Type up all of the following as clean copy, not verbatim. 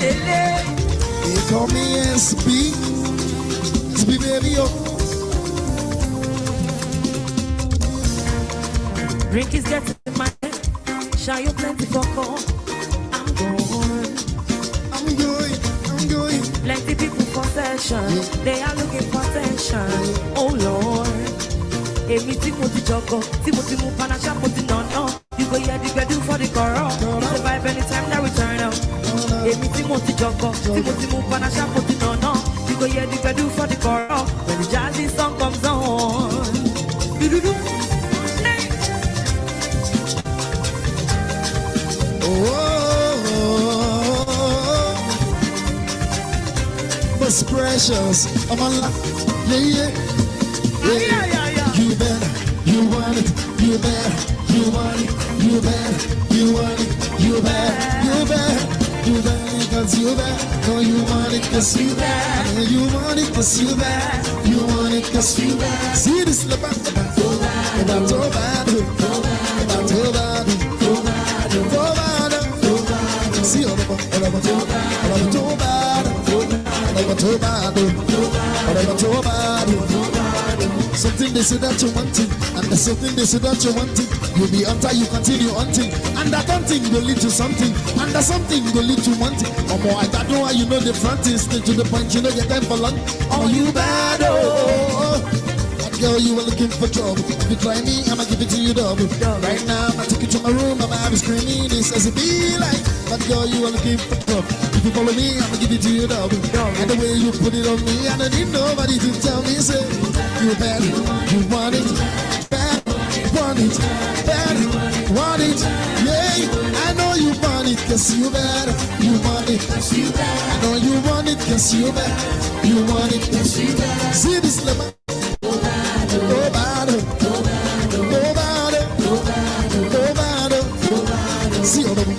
They call me SB baby, oh. Drink is getting in my head. Shine you plenty for call. I'm going. Plenty people for session. They are looking for attention. Oh Lord. Emi Timothy Joko, Timothy Mupanasha put it on. You go here, you go do for the chorus. It's a vibe anytime that we turn up. Emi Timothy Joko, Timothy Mupanasha put it on. You go here, you go do for the chorus. When the jazzy song comes on. Most precious, I'm on life. Yeah. You better, you want it, you better, you want it, you better, you want it, you better, cause you better, no, you want it, cause you better, you want it, cause you better, you want it, cause you better. See this, about see all something they say that you want it, and there's something they say that you want it. You be until you continue hunting, and that hunting will lead to something, and that something will lead to one thing. Or more, I don't know how you know the front is straight to the point. You know your time for long. Oh, you bad, that girl you were looking for trouble. If you try me, I'ma give it to you double. Right now, I take you to my room, I'ma have you screaming. This as it be like. That girl you were looking for trouble. If you follow me, I'ma give it to you double. And the way you put it on me, I don't need nobody to tell me, say, you bad, you want it, bad, want it, bad, want it, yeah. I know you want it, cause you bad, you want it, cause you bad. I know you want it, cause you bad, you want it, cause you bad. See this level, nobody, see all of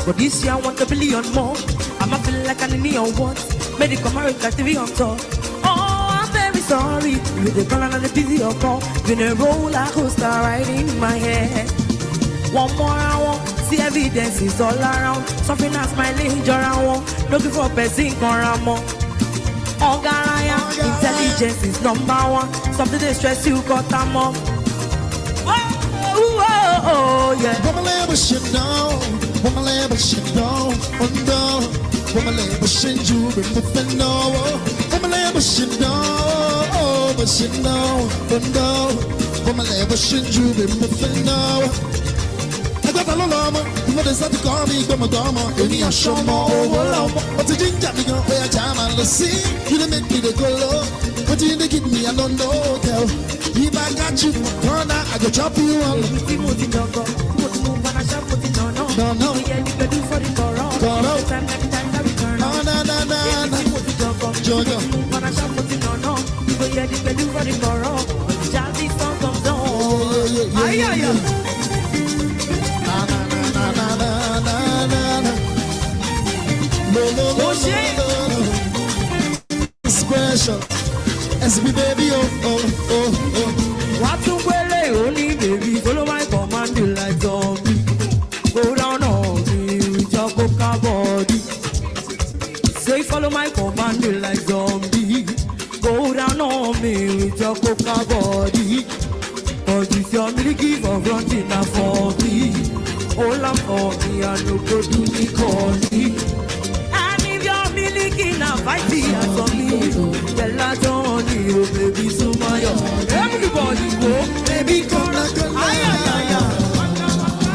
but this year I want $1 billion more. I'ma feel like an Indian what? Made it come out like TV on top. Oh, I'm very sorry. With the color and the busy or call. Been a roller coaster right in my head. One more hour, see evidence is all around. Something that's smiling around. Looking for a person around more. Oh, Garaya, intelligence is #1. Something that stress you got them up. Oh, yeah. Woman, shit down. Woman, shit down. Woman, shit you remember no. Woman, shit down. But shit down. Woman, shit you remember no. I got a lama. What is that to call me? Come on, any a show more. But the ginger me go where I jam and the sea. You don't make me the color. But you didn't give me, I don't know. Tell. If I got you for corner, I go chop you up. No. We can do for the chorus. Time that we turn on. No. Jojo. We can do for the chorus. Jazzy song comes on. Ay. No. Special. SB baby, oh. What to only baby, follow my command, you like zombie. Go down on me with your coca body. Say follow my command, you like zombie. Go down on me with your coca body. Cause if you're milky for fronting up for me, all up for me, I no go do me corny. And if you're milky now fight me for me, tell her Johnny, oh baby, so my everybody go, baby, come on, ay.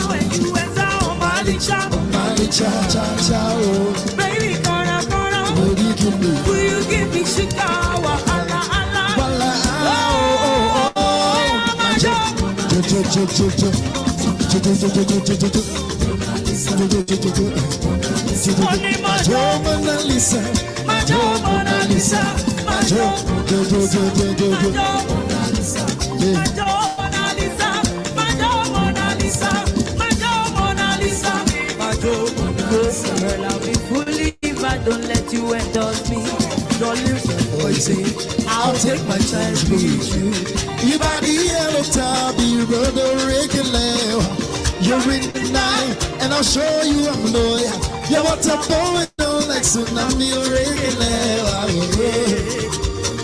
When you enter on Malicha, baby, come on, will you give me shikawa, Allah. Mona Lisa. Girl, I'll be foolish if I don't let you endorse me. Don't listen, boy, I'll take my chance with you. You body yellow top, you brother regular. You're in the night, and I'll show you I'm loyal. Yeah, what's up going on like tsunami regular?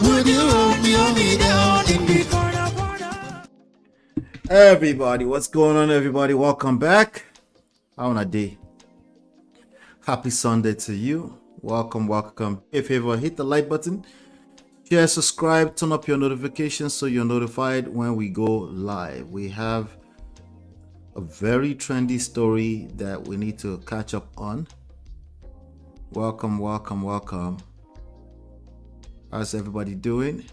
Would you hold me down in the corner? Everybody, what's going on, everybody? Welcome back. How on a day? Happy Sunday to you. Welcome. If you ever hit the like button, share, subscribe, turn up your notifications so you're notified when we go live. We have a very trendy story that we need to catch up on. Welcome. How's everybody doing?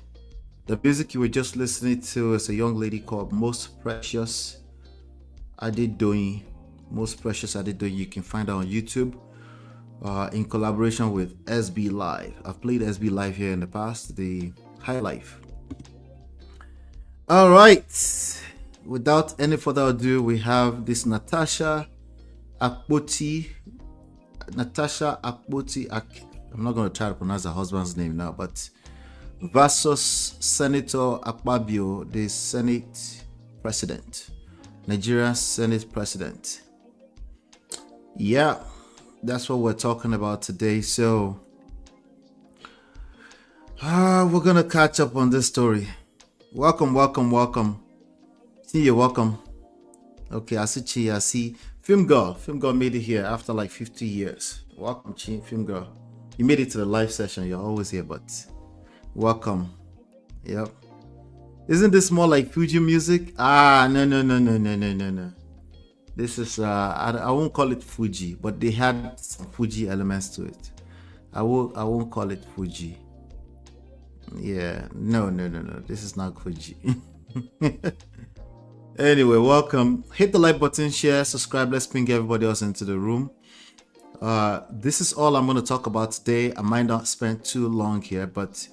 The music you were just listening to is a young lady called Most Precious Adedoyin. Most Precious Adedoyin. You can find her on YouTube in collaboration with SB Live. I've played SB Live here in the past, the High Life. All right. Without any further ado, we have this Natasha Akpoti. I'm not going to try to pronounce her husband's name now, but versus Senator Akpabio, the Senate President, Nigeria Senate President. Yeah, that's what we're talking about today. So we're gonna catch up on this story. Welcome. See you, welcome. Okay, I see Chi, I see Film Girl made it here after like 50 years. Welcome, Chi, Film Girl. You made it to the live session. You're always here, but welcome. Yep. Isn't this more like Fuji music? No. This is I won't call it Fuji, but they had some Fuji elements to it. I won't call it Fuji. Yeah, no. This is not Fuji. Anyway, welcome. Hit the like button, share, subscribe. Let's bring everybody else into the room. This is all I'm going to talk about today. I might not spend too long here, but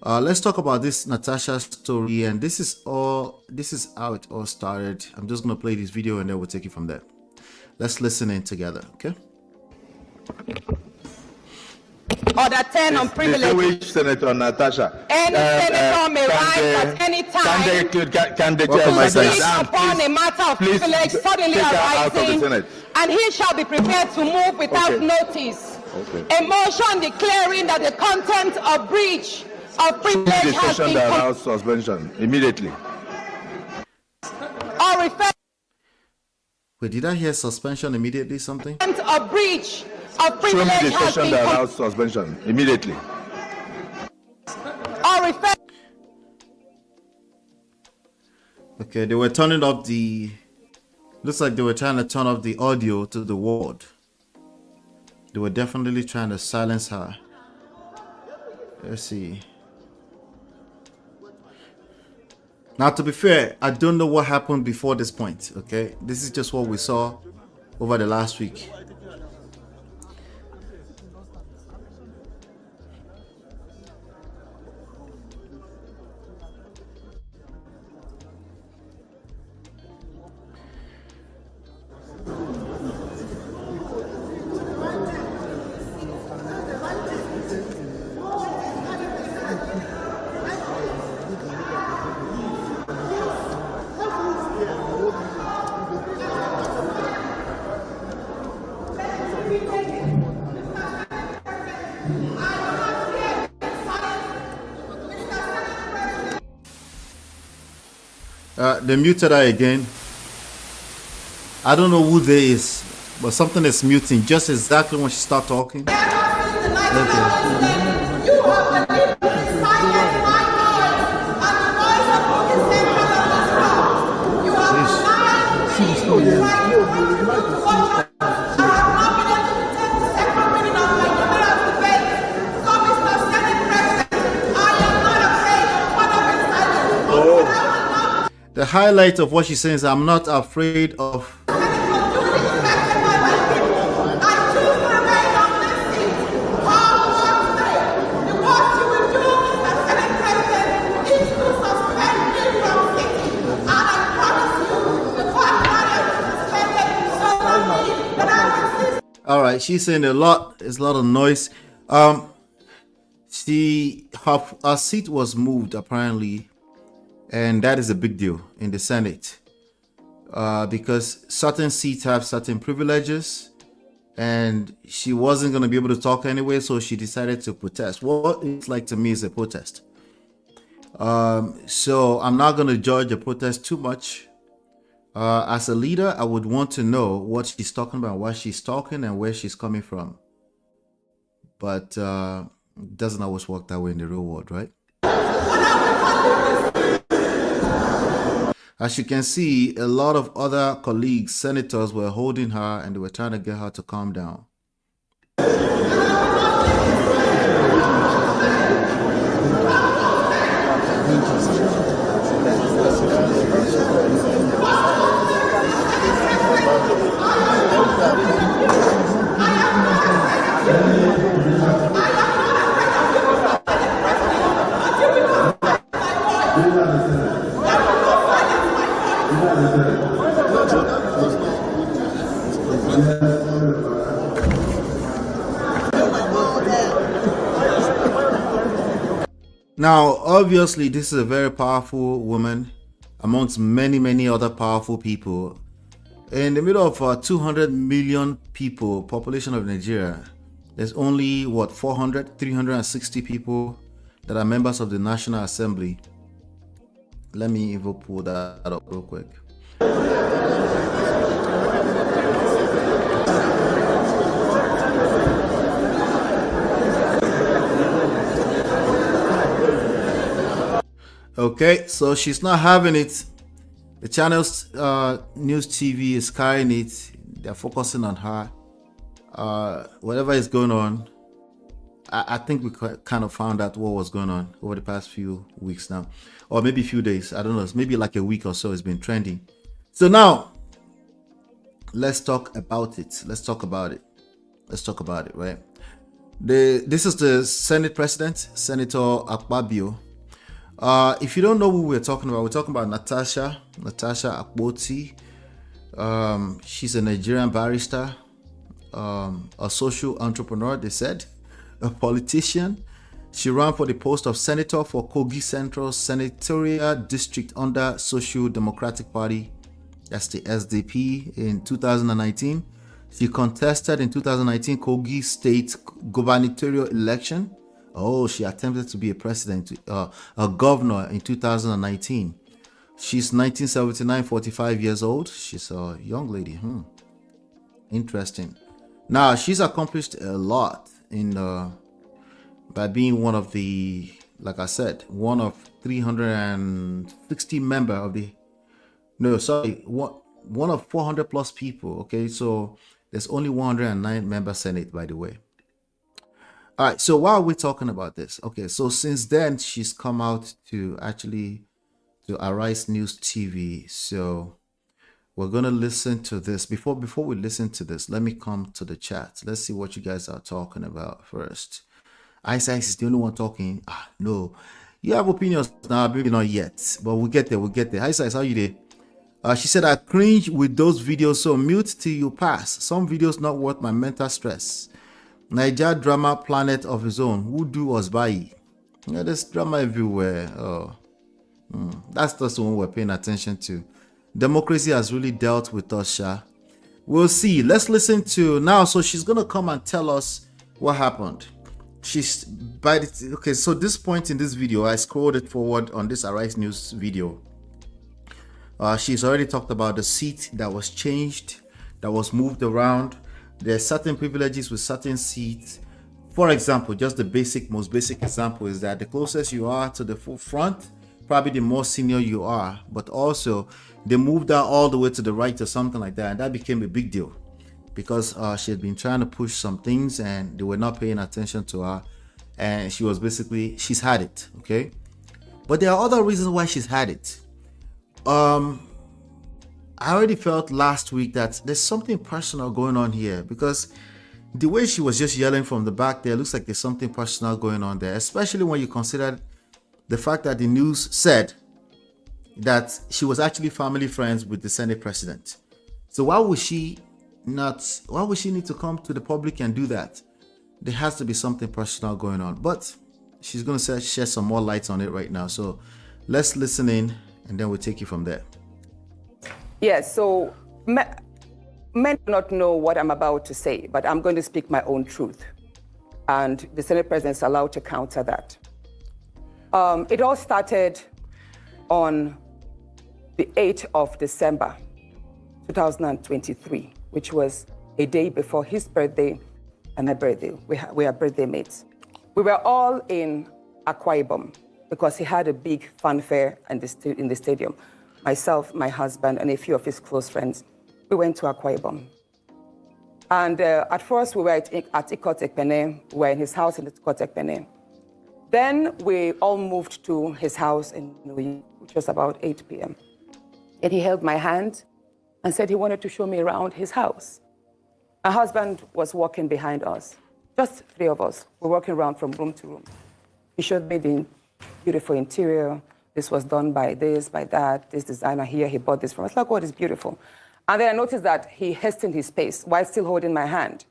let's talk about this Natasha story. And this is how it all started. I'm just going to play this video and then we'll take it from there. Let's listen in together, okay? Order 10 on privilege. Distinguished Senator Natasha. Any senator may rise at any time can the Welcome, chair speak upon a matter of please privilege suddenly take her out of the arising, Senate. and he shall be prepared to move without Okay. notice. Okay. A motion declaring that the content of breach of privilege The has session been that allows suspension immediately. or referred Wait, did I hear suspension immediately something? of breach of Show privilege me the has session been that allows suspension immediately. or referred Okay, they were turning up the... Looks like they were trying to turn off the audio to the ward. They were definitely trying to silence her. Let's see. Now, to be fair, I don't know what happened before this point, okay? This is just what we saw over the last week. They muted her again. I don't know who there is, but something is muting just exactly when she starts talking. Okay. The highlight of what she says, I'm not afraid of. All right, she's saying a lot. There's a lot of noise. Um, her seat was moved apparently, and that is a big deal in the Senate. Because certain seats have certain privileges, and she wasn't going to be able to talk anyway, so she decided to protest. What it's like to me is a protest. So I'm not going to judge a protest too much. As a leader, I would want to know what she's talking about, why she's talking, and where she's coming from. But it doesn't always work that way in the real world, right? As you can see, a lot of other colleagues, senators, were holding her and they were trying to get her to calm down. Now, obviously, this is a very powerful woman amongst many, many other powerful people. In the middle of 200 million people, population of Nigeria, there's only, 360 people that are members of the National Assembly. Let me even pull that up real quick. Okay, so she's not having it. The channel's news TV is carrying it. They're focusing on her. Whatever is going on, I think we kind of found out what was going on over the past few weeks now, or maybe a few days. I don't know. It's maybe like a week or so. It's been trending. So now, let's talk about it. Let's talk about it, right? This is the Senate President, Senator Akpabio. If you don't know who we're talking about Natasha Akpoti. She's a Nigerian barrister, a social entrepreneur, they said, a politician. She ran for the post of senator for Kogi Central Senatorial District under Social Democratic Party, that's the SDP, in 2019. She contested in 2019 Kogi State gubernatorial election. Oh, she attempted to be a president, a governor in 2019. She's 1979, 45 years old. She's a young lady. Interesting. Now, she's accomplished a lot by being one of the, like I said, one of 360 member of the, one of 400 plus people. Okay, so there's only 109 member Senate, by the way. All right, so why are we talking about this? Okay, so since then, she's come out to Arise News TV. So we're going to listen to this. Before we listen to this, let me come to the chat. Let's see what you guys are talking about first. Ice is the only one talking. No. You have opinions now, maybe not yet, but we'll get there. Ice, how you there? She said, I cringe with those videos, so mute till you pass. Some videos not worth my mental stress. Niger drama planet of his own. Who do us by? Yeah, there's drama everywhere. That's just the one we're paying attention to. Democracy has really dealt with us, Sha. We'll see. Let's listen to now. So she's gonna come and tell us what happened. Okay, so this point in this video, I scrolled it forward on this Arise News video. She's already talked about the seat that was changed, that was moved around. There are certain privileges with certain seats. For example, just the most basic example is that the closest you are to the front, probably the more senior you are. But also, they moved her all the way to the right or something like that. And that became a big deal because she had been trying to push some things and they were not paying attention to her. And she's had it, okay? But there are other reasons why she's had it. I already felt last week that there's something personal going on here because the way she was just yelling from the back there looks like there's something personal going on there, especially when you consider the fact that the news said that she was actually family friends with the Senate president. So why would she not, why would she need to come to the public and do that? There has to be something personal going on. But she's going to share some more lights on it right now. So let's listen in and then we'll take you from there. Yes, so men do not know what I'm about to say, but I'm going to speak my own truth. And the Senate President is allowed to counter that. It all started on the 8th of December, 2023, which was a day before his birthday and my birthday. We are birthday mates. We were all in Akpabio because he had a big fanfare in the stadium. Myself, my husband, and a few of his close friends, we went to Akpabio. And at first, we were at Ekpene. We were in his house in Ekpene. Then we all moved to his house in New York, which was about 8 p.m. And he held my hand and said he wanted to show me around his house. My husband was walking behind us, just three of us. We're walking around from room to room. He showed me the beautiful interior. This was done by this, by that, this designer here, he bought this from us. I was like, oh, it's beautiful. And then I noticed that he hastened his pace while still holding my hand.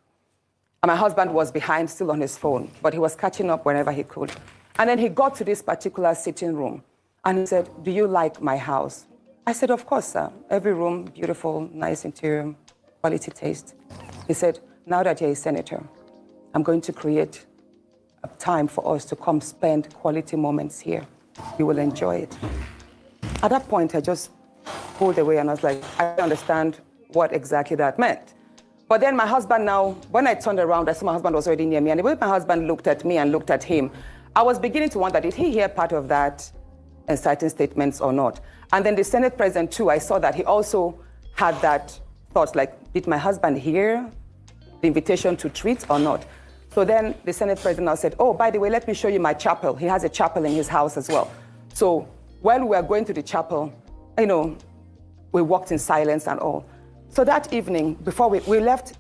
And my husband was behind, still on his phone, but he was catching up whenever he could. And then he got to this particular sitting room, and he said, do you like my house? I said, of course, sir. Every room, beautiful, nice interior, quality taste. He said, now that you're a senator, I'm going to create a time for us to come spend quality moments here. You will enjoy it. At that point, I just pulled away and I was like, I don't understand what exactly that meant. But then my husband now, when I turned around, I saw my husband was already near me. And the way my husband looked at me and looked at him, I was beginning to wonder, did he hear part of that inciting statements or not? And then the Senate President too, I saw that he also had that thought, like, did my husband hear the invitation to treat or not? So then the Senate President now said, oh, by the way, let me show you my chapel. He has a chapel in his house as well. So while we were going to the chapel, you know, we walked in silence and all. So that evening, before we left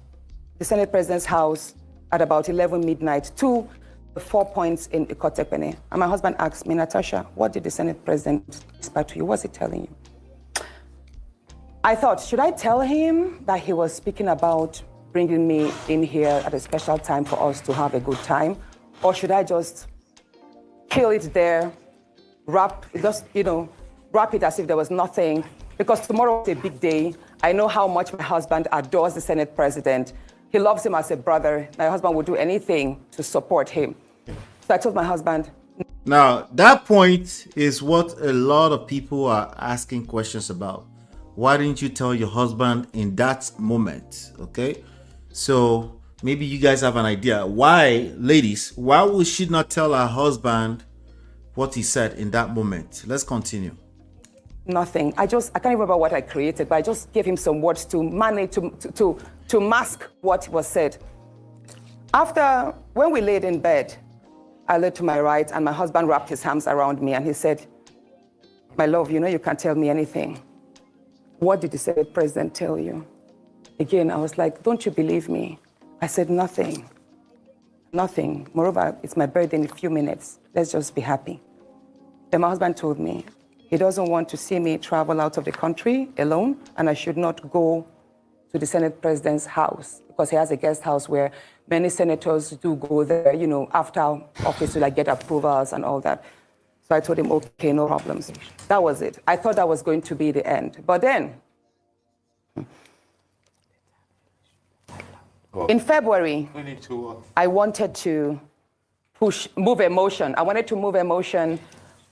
the Senate President's house at about 11 midnight to the 4 points in Ekpene. And my husband asked me, Natasha, what did the Senate President whisper to you? What's he telling you? I thought, should I tell him that he was speaking about bringing me in here at a special time for us to have a good time? Or should I just kill it there, wrap it as if there was nothing? Because tomorrow is a big day. I know how much my husband adores the Senate President. He loves him as a brother. My husband would do anything to support him. So I told my husband. Now, that point is what a lot of people are asking questions about. Why didn't you tell your husband in that moment? Okay? So maybe you guys have an idea. Why, ladies, why would she not tell her husband what he said in that moment? Let's continue. Nothing. I can't remember what I created, but I just gave him some words to manage, to mask what was said. When we laid in bed, I lay to my right and my husband wrapped his arms around me and he said, my love, you know you can't tell me anything. What did the Senate President tell you? Again, I was like, don't you believe me? I said, nothing. Nothing. Moreover, it's my birthday in a few minutes. Let's just be happy. Then my husband told me he doesn't want to see me travel out of the country alone, and I should not go to the Senate President's house because he has a guest house where many senators do go there, you know, after office to like get approvals and all that. So I told him, okay, no problems. That was it. I thought that was going to be the end. But then, in February, I wanted to move a motion. I wanted to move a motion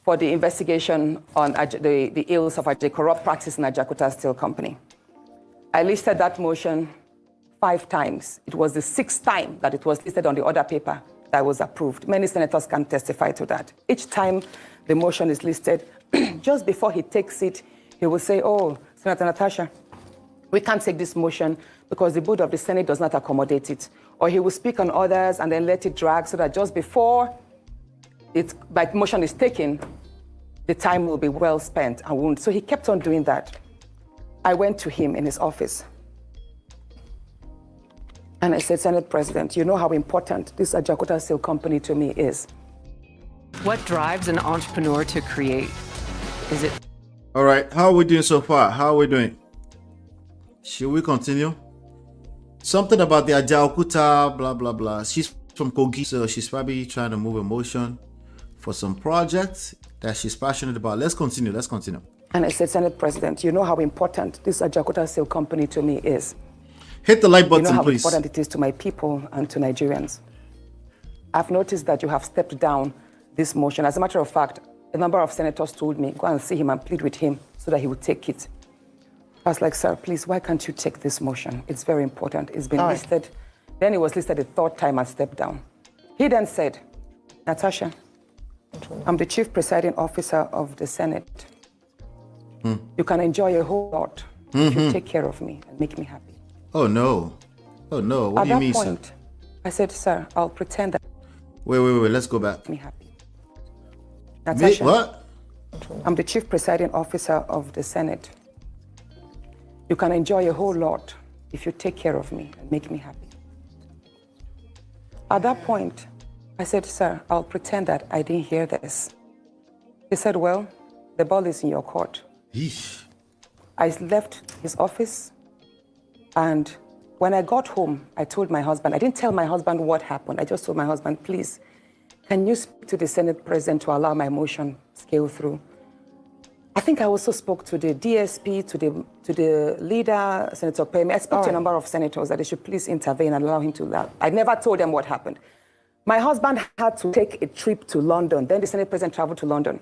for the investigation on the ills of the corrupt practice in Ajakuta Steel Company. I listed that motion 5 times. It was the 6th time that it was listed on the order paper that was approved. Many senators can testify to that. Each time the motion is listed, just before he takes it, he will say, oh, Senator Natasha, we can't take this motion because the board of the Senate does not accommodate it. Or he will speak on others and then let it drag so that just before the motion is taken, the time will be well spent and won't. So he kept on doing that. I went to him in his office. And I said, Senate President, you know how important this Ajakuta Steel Company to me is. What drives an entrepreneur to create? Is it? All right. How are we doing so far? How are we doing? Should we continue? Something about the Ajaokuta, blah blah blah. She's from Kogi, so she's probably trying to move emotion for some project that she's passionate about. Let's continue. And I said, Senate President, you know how important this Ajaokuta Steel Company to me is. Hit the like You button, know how please. important it is to my people and to Nigerians. I've noticed that you have stepped down this motion. As a matter of fact, a number of senators told me, go and see him and plead with him so that he would take it. I was like, sir, please, why can't you take this motion? It's very important. It's been listed. Then it was listed a third time and stepped down. He then said, Natasha, I'm the chief presiding officer of the Senate. You can enjoy a whole lot if you take care of me and make me happy. Oh no. What At do you that mean, point, sir? I said, sir, I'll pretend that Wait, let's go back. me happy. Natasha, What? I'm the chief presiding officer of the Senate. You can enjoy a whole lot if you take care of me and make me happy. At that point, I said, sir, I'll pretend that I didn't hear this. He said, well, the ball is in your court. Yeesh. I left his office, and when I got home, I told my husband, I didn't tell my husband what happened. I just told my husband, please, can you speak to the Senate President to allow my motion scale through? I think I also spoke to the DSP, to the leader, Senator Pemi. I spoke to a number of senators that they should please intervene and allow him to. I never told them what happened. My husband had to take a trip to London. Then the Senate President traveled to London.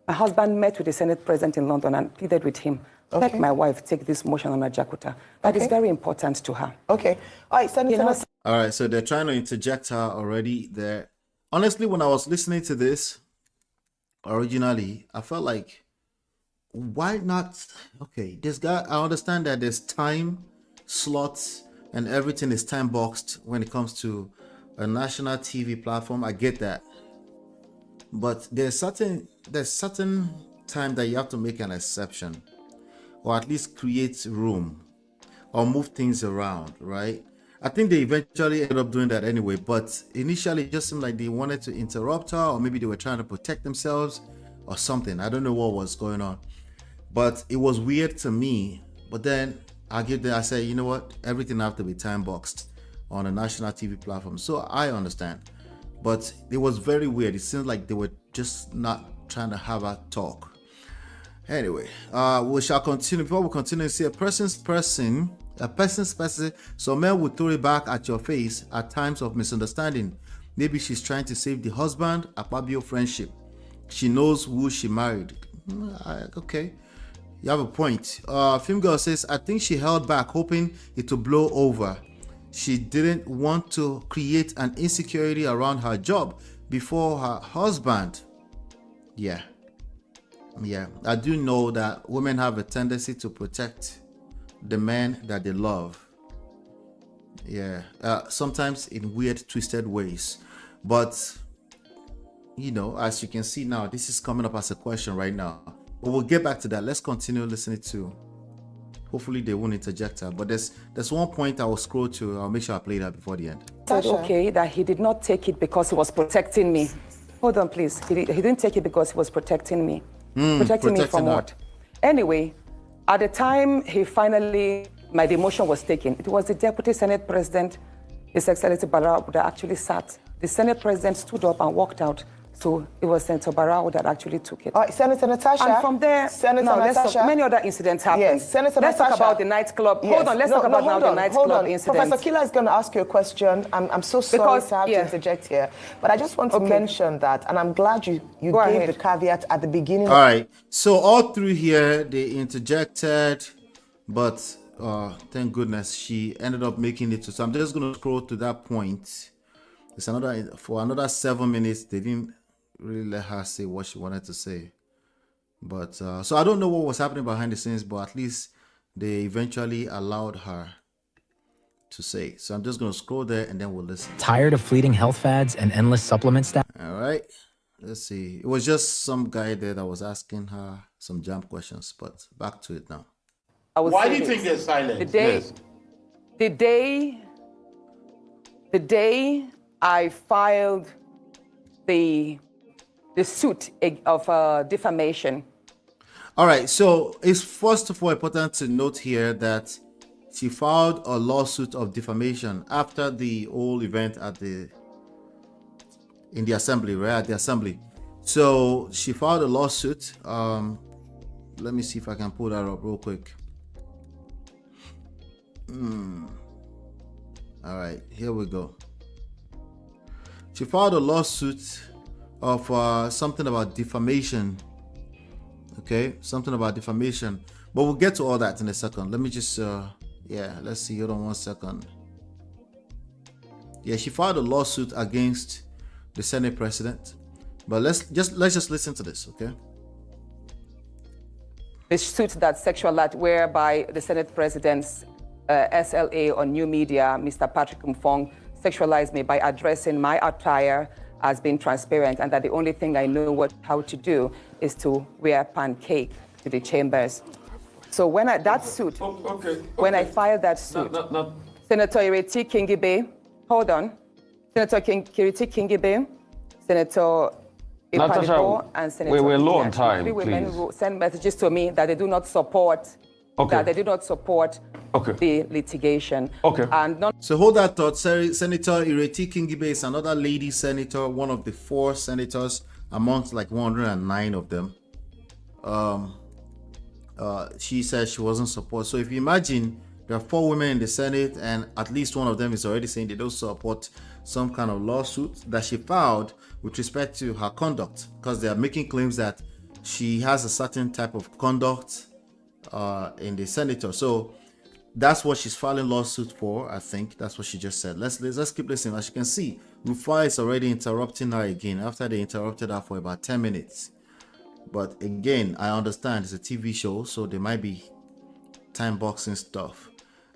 My husband met with the Senate President in London and pleaded with him. Let my wife take this motion on Ajaokuta. That is very important to her. Okay. All right, Senator. All right, so they're trying to interject her already there. Honestly, when I was listening to this originally, I felt like, why not? Okay, this guy, I understand that there's time slots and everything is time boxed when it comes to a national TV platform. I get that. But there's certain time that you have to make an exception, or at least create room or move things around, right? I think they eventually ended up doing that anyway, but initially it just seemed like they wanted to interrupt her, or maybe they were trying to protect themselves or something. I don't know what was going on, but it was weird to me. But then I said, you know what? Everything have to be time boxed on a national TV platform. So I understand, but it was very weird. It seemed like they were just not trying to have a talk. Anyway, we shall continue. Before we continue, see a person's person, some men will throw it back at your face at times of misunderstanding. Maybe she's trying to save the husband, Akpabio friendship. She knows who she married. Okay, you have a point. Film Girl says, I think she held back, hoping it would blow over. She didn't want to create an insecurity around her job before her husband. Yeah, I do know that women have a tendency to protect the man that they love. Sometimes in weird, twisted ways. But, you know, as you can see now, this is coming up as a question right now. But we'll get back to that. Let's continue listening to. Hopefully they won't interject her. But there's one point I will scroll to. I'll make sure I play that before the end. Said, okay, that he did not take it because he was protecting me. Hold on, please. He didn't take it because he was protecting me. Protecting me from her. what? Anyway, at the time my demotion was taken, it was the Deputy Senate President, His Excellency Barao, that actually sat. The Senate President stood up and walked out. So it was Senator Barao that actually took it. All right, Senator Natasha. And from there, many other incidents happened. Yes, Senator let's Natasha. Talk about the nightclub. Yes. Hold on, let's talk about now the nightclub incident. Professor Kila is going to ask you a question. I'm so sorry to have to interject here, but I just want to mention that, and I'm glad you gave the caveat at the beginning. All right, so all through here, they interjected, but thank goodness she ended up making it. So I'm just going to scroll to that point. It's for another 7 minutes. They didn't really let her say what she wanted to say, but so I don't know what was happening behind the scenes, but at least they eventually allowed her to say. So I'm just going to scroll there and then we'll listen. Tired of fleeting health fads and endless supplement stuff? All right, let's see. It was just some guy there that was asking her some jump questions, but back to it now. Why do you think there's silence? The day I filed the suit of defamation. All right, so it's first of all important to note here that she filed a lawsuit of defamation after the whole event at in the assembly, right? At the assembly. So she filed a lawsuit. Let me see if I can pull that up real quick. All right, here we go. She filed a lawsuit of something about defamation. Okay, something about defamation. But we'll get to all that in a second. Let me just, let's see. Hold on 1 second. Yeah, she filed a lawsuit against the Senate president. But let's just listen to this, okay? The suit that sexual act whereby the Senate president's SLA on new media, Mr. Patrick Mfong, sexualized me by addressing my attire as being transparent, and that the only thing I know how to do is to wear pancake to the chambers. So when I filed that suit, Senator Ireti Kingibe, hold on, Senator Ireti Kingibe, Senator Natasha, and Senator we're low on time, three women please. who send messages to me that they do not support the litigation. Okay. And So hold that thought. Senator Ireti Kingibe is another lady senator, one of the 4 senators amongst like 109 of them. She said she wasn't support. So if you imagine there are 4 women in the Senate and at least one of them is already saying they don't support some kind of lawsuit that she filed with respect to her conduct, because they are making claims that she has a certain type of conduct in the senator. So that's what she's filing lawsuit for. I think that's what she just said. Let's keep listening. As you can see, Rufai is already interrupting her again after they interrupted her for about 10 minutes. But again, I understand it's a TV show, so there might be time boxing stuff.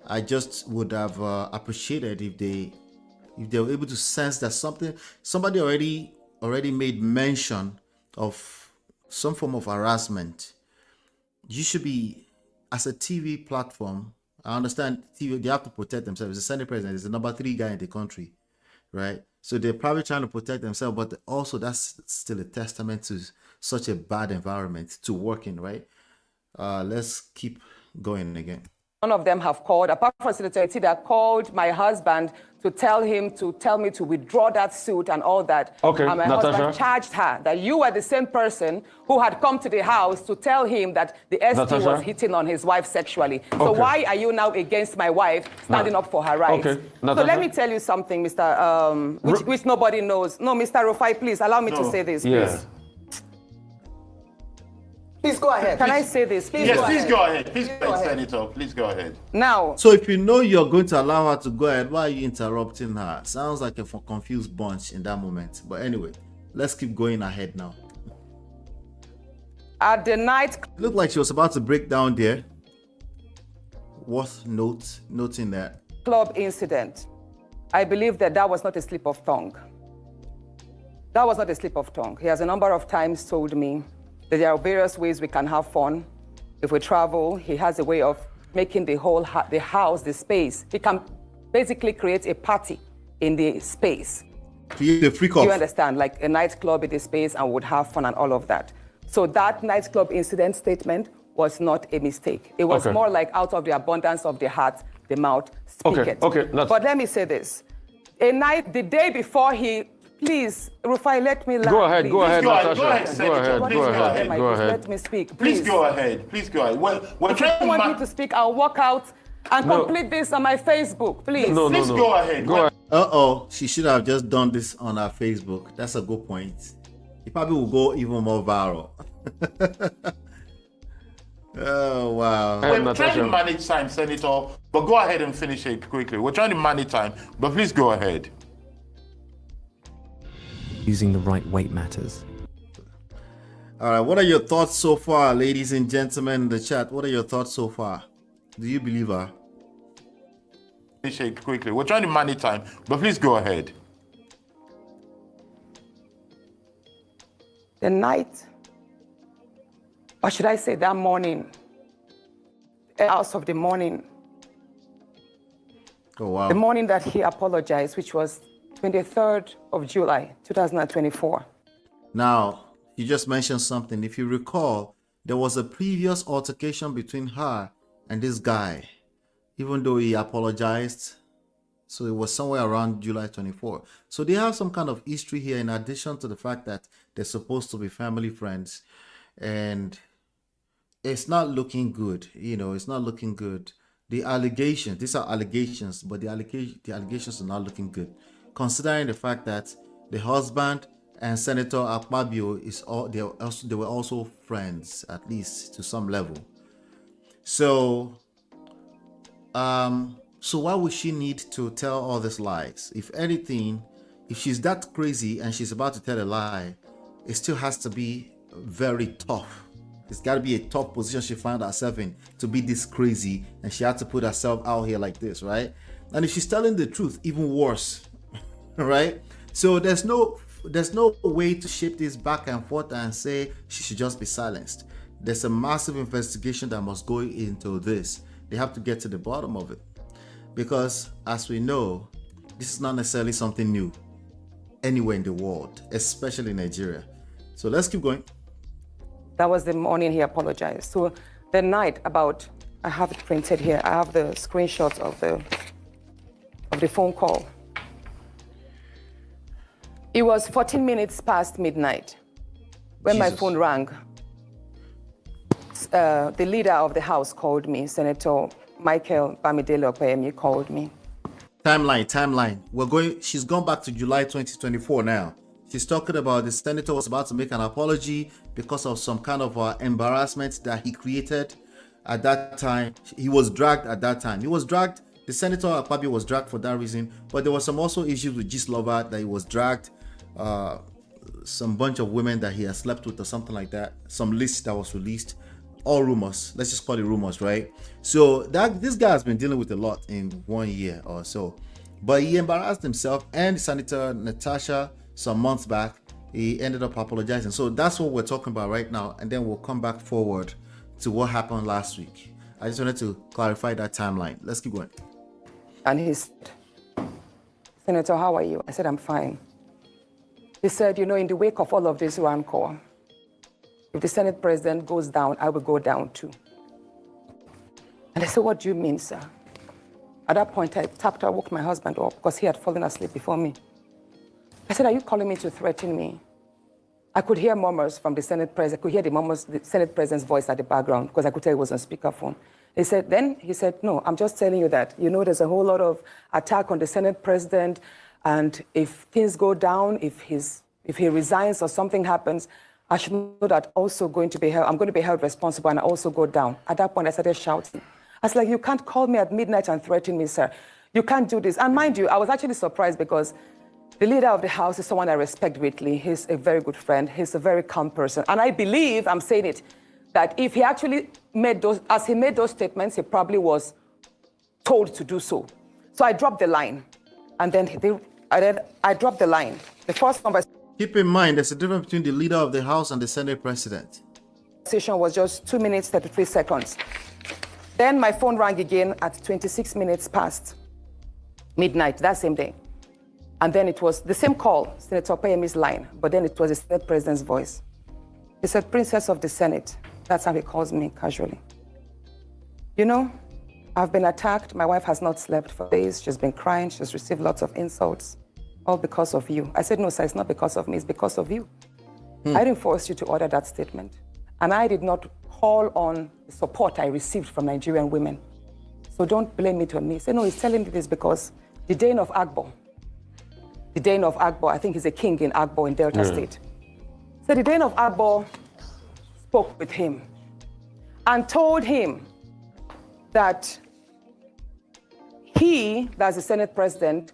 I just would have appreciated if they were able to sense that somebody already made mention of some form of harassment. You should be, as a TV platform, I understand TV, they have to protect themselves. The Senate president is the number 3 guy in the country, right? So they're probably trying to protect themselves, but also that's still a testament to such a bad environment to work in, right? Let's keep going again. none of them have called, apart from Senator Etida, called my husband to tell me to withdraw that suit and all that. Okay, and my Natasha. husband charged her that you were the same person who had come to the house to tell him that the ST Natasha. was hitting on his wife sexually. So Okay. why are you now against my wife standing up for her rights? Okay, So Natasha. let me tell you something, which nobody knows. No, Mr. Rufai, please allow me to say this, please. Yeah. Please go ahead. Can I say this? Please Yes, go please ahead. go ahead. Please go ahead. Senator, please go ahead. Now, So if you know you're going to allow her to go ahead, why are you interrupting her? Sounds like a confused bunch in that moment. But anyway, let's keep going ahead now. at the night Looked like she was about to break down there. Worth noting that. club incident, I believe that was not a slip of tongue. That was not a slip of tongue. He has a number of times told me that there are various ways we can have fun. If we travel, he has a way of making the whole the house, the space. He can basically create a party in the space. Create a freak off. You understand? Like a nightclub in the space and would have fun and all of that. So that nightclub incident statement was not a mistake. It was Okay. more like out of the abundance of the heart, the mouth speaketh. Okay, But let me say this. The day before please, Rufai, let me laugh. Go ahead, please. go ahead, Go ahead, Natasha. go ahead, Senator. Go Please go ahead, ahead. go ahead. Let me speak, Please please. go ahead. Please go ahead. We're If trying you want me to to speak, I'll walk out and No. complete this on my Facebook, please. No, Please go ahead. Go ahead. She should have just done this on her Facebook. That's a good point. It probably will go even more viral. Oh, wow. Hey, We're Natasha. trying to manage time, Senator, but go ahead and finish it quickly. We're trying to manage time, but please go ahead. Using the right weight matters. All right, what are your thoughts so far, ladies and gentlemen in the chat? What are your thoughts so far? Do you believe her? Finish it quickly. We're trying to manage time, but please go ahead. The night, or should I say that morning, hours of the morning, Oh, wow. the morning that he apologized, which was 23rd of July, 2024. Now, you just mentioned something. If you recall, there was a previous altercation between her and this guy. even though he apologized. So it was somewhere around July 24. So they have some kind of history here in addition to the fact that they're supposed to be family friends. And it's not looking good. It's not looking good. The allegations, these are allegations, but the allegations are not looking good. Considering the fact that the husband and Senator Akpabio they were also friends, at least to some level. So why would she need to tell all these lies? If anything, if she's that crazy and she's about to tell a lie, it still has to be very tough. It's got to be a tough position she found herself in to be this crazy, and she had to put herself out here like this, right? And if she's telling the truth, even worse, right? So there's no way to shape this back and forth and say she should just be silenced. There's a massive investigation that must go into this. They have to get to the bottom of it. Because as we know, this is not necessarily something new anywhere in the world, especially Nigeria. So let's keep going. That was the morning he apologized. So the night I have it printed here. I have the screenshots of the phone call. It was 14 minutes past midnight when my phone rang. The leader of the House called me, Senator Michael Bamidele Opeyemi called me. Timeline. She's gone back to July 2024 now. She's talking about the senator was about to make an apology because of some kind of embarrassment that he created at that time. He was dragged at that time. The senator Akpabio was dragged for that reason, but there was some also issues with Gistlover that he was dragged. Some bunch of women that he had slept with or something like that. Some list that was released. All rumors. Let's just call it rumors, right? So this guy has been dealing with a lot in 1 year or so. But he embarrassed himself and Senator Natasha some months back. He ended up apologizing. So that's what we're talking about right now. And then we'll come back forward to what happened last week. I just wanted to clarify that timeline. Let's keep going. And he said, Senator, how are you? I said, I'm fine. He said, in the wake of all of this rancor, if the Senate president goes down, I will go down too. And I said, what do you mean, sir? At that point, I woke my husband up because he had fallen asleep before me. I said, are you calling me to threaten me? I could hear murmurs from the Senate president. I could hear the Senate president's voice at the background because I could tell it was on speakerphone. He said, no, I'm just telling you that, there's a whole lot of attack on the Senate president. And if things go down, if he resigns or something happens, I should know that I'm going to be held responsible and I also go down. At that point, I started shouting. I was like, you can't call me at midnight and threaten me, sir. You can't do this. And mind you, I was actually surprised because the leader of the House is someone I respect greatly. He's a very good friend. He's a very calm person. And I believe, I'm saying it, that if he actually made those statements, he probably was told to do so. So I dropped the line. And then I dropped the line. The first conversation. Keep in mind, there's a difference between the leader of the House and the Senate president. Conversation was just 2 minutes, 33 seconds. Then my phone rang again at 26 minutes past midnight that same day. And then it was the same call, Senator Opeyemi's line, but then it was the Senate president's voice. He said, Princess of the Senate. That's how he calls me casually. I've been attacked. My wife has not slept for days. She's been crying. She's received lots of insults, all because of you. I said, no, sir, it's not because of me. It's because of you. I didn't force you to order that statement. And I did not call on the support I received from Nigerian women. So don't blame it on me. Say, no, he's telling me this because the Dane of Akbo, I think he's a king in Akbo in Delta State. So the Dane of Akbo spoke with him and told him that that's the Senate president,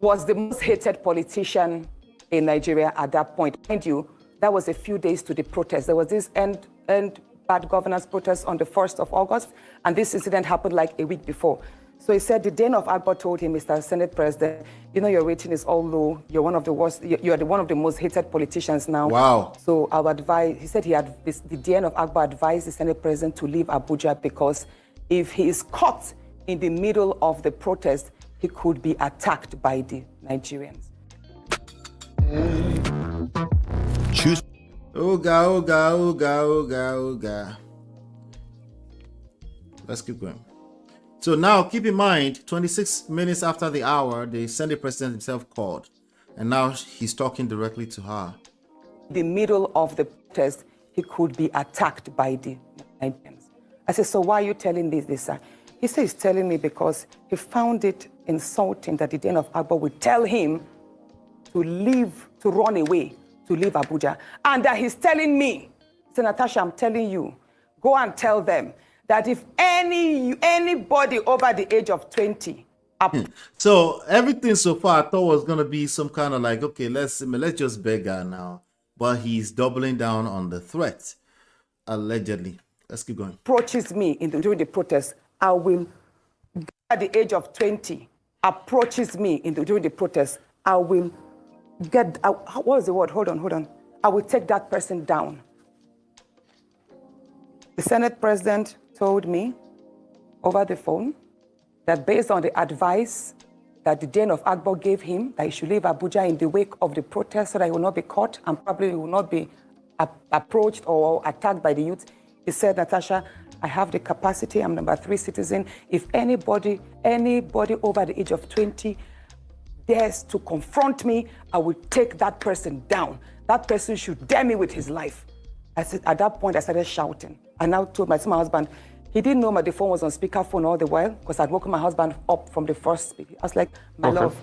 was the most hated politician in Nigeria at that point. Mind you, that was a few days to the protest. There was this end bad governance protest on the 1st of August, and this incident happened like a week before. So he said the Dane of Akbar told him, Mr. Senate President, your rating is all low. You're one of the worst. You're one of the most hated politicians now. Wow. So I would advise, he said the Dane of Akbar advised the Senate President to leave Abuja because if he is caught in the middle of the protest, he could be attacked by the Nigerians. Choose. Oga. Let's keep going. So now keep in mind, 26 minutes after the hour, the Senate president himself called. And now he's talking directly to her. The middle of the protest, he could be attacked by the Nigerians. I said, so why are you telling this, sir? He said he's telling me because he found it insulting that the Den of Akbar would tell him to leave, to run away, to leave Abuja. And that he's telling me, so Natasha, I'm telling you, go and tell them that if anybody over the age of 20 So everything so far I thought was gonna be some kind of like, okay, let's just beg her now. But he's doubling down on the threat, allegedly. Let's keep going. Approaches me during the protest, I will, at the age of 20, approaches me during the protest, I will get, what was the word? Hold on. I will take that person down. The Senate president told me over the phone that based on the advice that the Den of Akbar gave him, that he should leave Abuja in the wake of the protest so that he will not be caught and probably will not be approached or attacked by the youth. He said, Natasha, I have the capacity, I'm number 3 citizen. If anybody over the age of 20 dares to confront me, I will take that person down. That person should dare me with his life. I said, at that point, I started shouting. I now told my husband, he didn't know the phone was on speakerphone all the while because I'd woken my husband up from the first speaker. I was like, my love,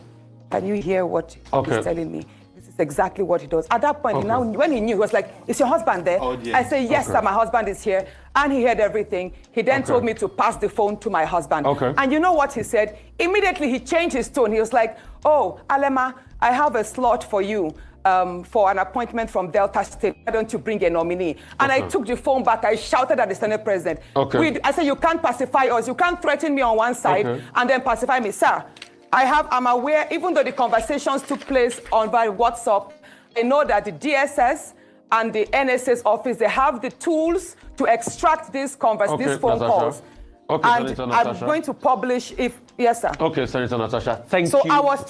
can you hear what he's telling me? This is exactly what he does. At that point, now when he knew, he was like, is your husband there? Oh, yeah. I said, yes, sir, my husband is here. And he heard everything. He then told me to pass the phone to my husband. And you know what he said? Immediately, he changed his tone. He was like, oh, Alema, I have a slot for you. For an appointment from Delta State, why don't you bring a nominee? And I took the phone back. I shouted at the Senate president. I said, you can't pacify us. You can't threaten me on one side and then pacify me. Sir, I'm aware, even though the conversations took place on via WhatsApp, I know that the DSS and the NSA's office, they have the tools to extract these phone calls. And I'm going to publish yes, sir. Okay, Senator Natasha, thank you. So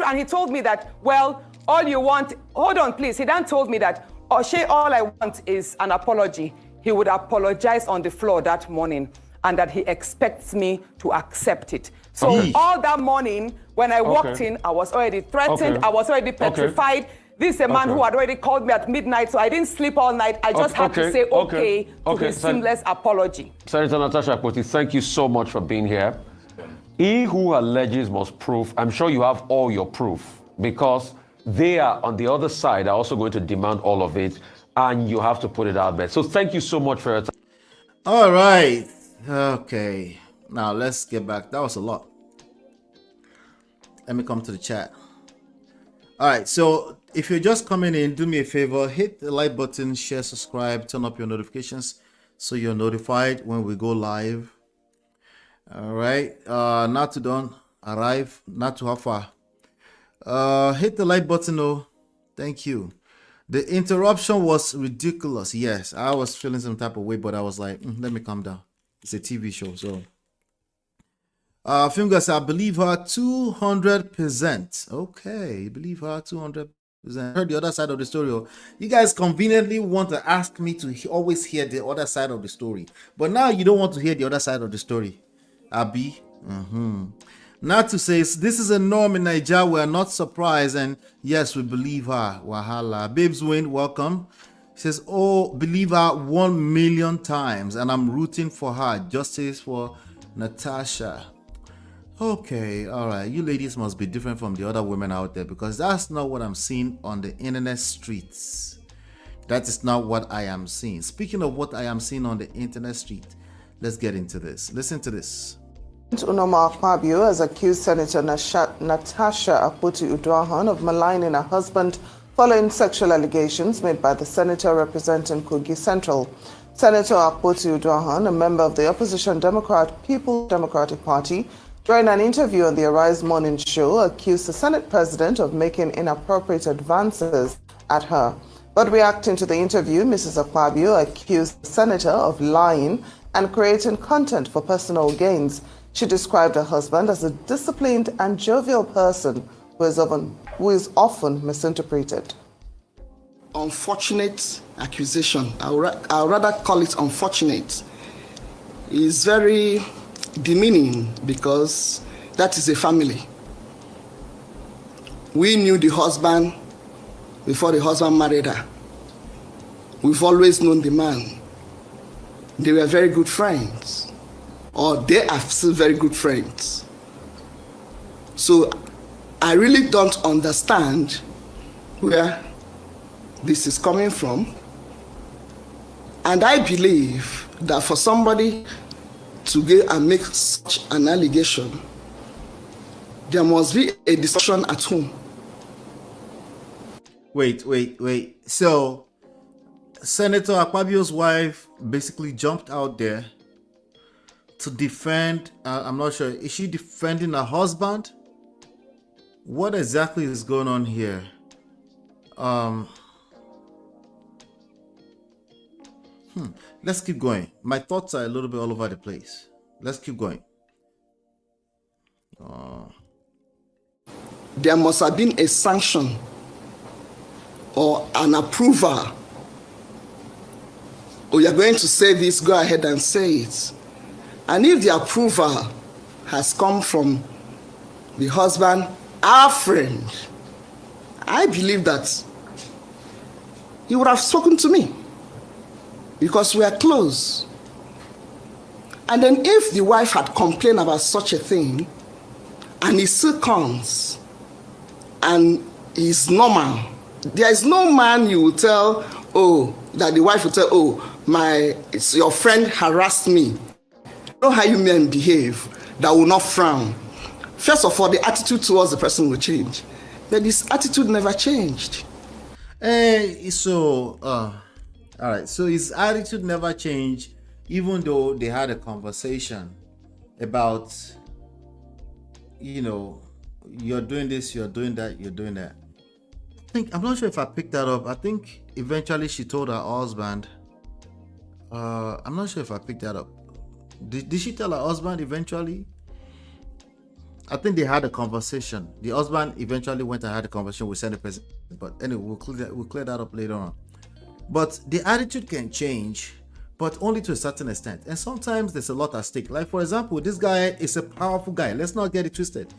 and he told me that, well, all you want, hold on, please. He then told me that, all I want is an apology. He would apologize on the floor that morning and that he expects me to accept it. So all that morning, when I walked in, I was already threatened. I was already petrified. This is a man who had already called me at midnight, so I didn't sleep all night. I just had to say to his seamless apology. Senator Natasha Akpoti, thank you so much for being here. He who alleges must prove. I'm sure you have all your proof because they are on the other side are also going to demand all of it, and you have to put it out there. So thank you so much for your time. All right. Okay. Now let's get back. That was a lot. Let me come to the chat. All right. So if you're just coming in, do me a favor, hit the like button, share, subscribe, turn up your notifications so you're notified when we go live. All right. Not to done. Arrive. Not to how far. Hit the like button. Oh, thank you. The interruption was ridiculous. Yes, I was feeling some type of way, but I was like, let me calm down. It's a TV show, so. Film guys, I believe her 200%. Okay, believe her 200%. Heard the other side of the story. You guys conveniently want to ask me to always hear the other side of the story, but now you don't want to hear the other side of the story. Abi. Not to say this is a norm in Nigeria. We are not surprised, and yes, we believe her. Wahala. Babes Win, welcome. She says, oh, believe her 1 million times, and I'm rooting for her. Justice for Natasha. Okay, all right. You ladies must be different from the other women out there because that's not what I'm seeing on the internet streets. That is not what I am seeing. Speaking of what I am seeing on the internet street, let's get into this. Listen to this. Akpabio has accused Senator Natasha Akpoti Uduaghan of maligning her husband following sexual allegations made by the senator representing Kogi Central. Senator Akpoti Uduaghan, a member of the opposition People's Democratic Party, during an interview on the Arise Morning Show, accused the Senate president of making inappropriate advances at her. But reacting to the interview, Mrs. Akpabio accused the senator of lying and creating content for personal gains. She described her husband as a disciplined and jovial person who is often misinterpreted. Unfortunate accusation. I'll rather call it unfortunate. It's very demeaning because that is a family. We knew the husband before the husband married her. We've always known the man. They were very good friends, or they are still very good friends. So I really don't understand where this is coming from. And I believe that for somebody to go and make such an allegation, there must be a discussion at home. Wait. So, Senator Akpabio's wife basically jumped out there to defend, I'm not sure, is she defending her husband? What exactly is going on here? Let's keep going. My thoughts are a little bit all over the place. Let's keep going. There must have been a sanction or an approval. Oh, you're going to say this, go ahead and say it. And if the approval has come from the husband, our friend, I believe that he would have spoken to me because we are close. And then if the wife had complained about such a thing, and he still comes, and he's normal, there is no man you will tell, oh, that the wife will tell, oh, your friend harassed me. You know how you men behave that will not frown. First of all, the attitude towards the person will change. But this attitude never changed. All right. So his attitude never changed, even though they had a conversation about, you're doing this, you're doing that, you're doing that. I'm not sure if I picked that up. I think eventually she told her husband. I'm not sure if I picked that up. Did she tell her husband eventually? I think they had a conversation. The husband eventually went and had a conversation with Senate President. But anyway, we'll clear that up later on. But the attitude can change, but only to a certain extent. And sometimes there's a lot at stake. Like, for example, this guy is a powerful guy. Let's not get it twisted.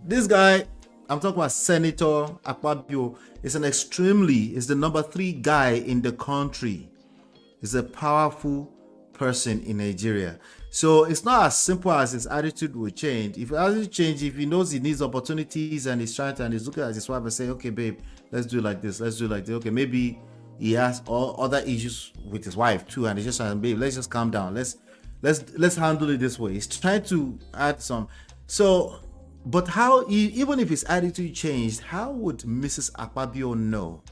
This guy, I'm talking about Senator Akpabio, is the number 3 guy in the country. He's a powerful person in Nigeria. So it's not as simple as his attitude will change. If his attitude change, if he knows he needs opportunities and he's trying to, and he's looking at his wife and say, okay, babe, let's do it like this, let's do it like this. Okay, maybe he has all other issues with his wife too, and he's just saying, babe, let's just calm down. Let's handle it this way. He's trying to add some. So, but how, even if his attitude changed, how would Mrs. Akpabio know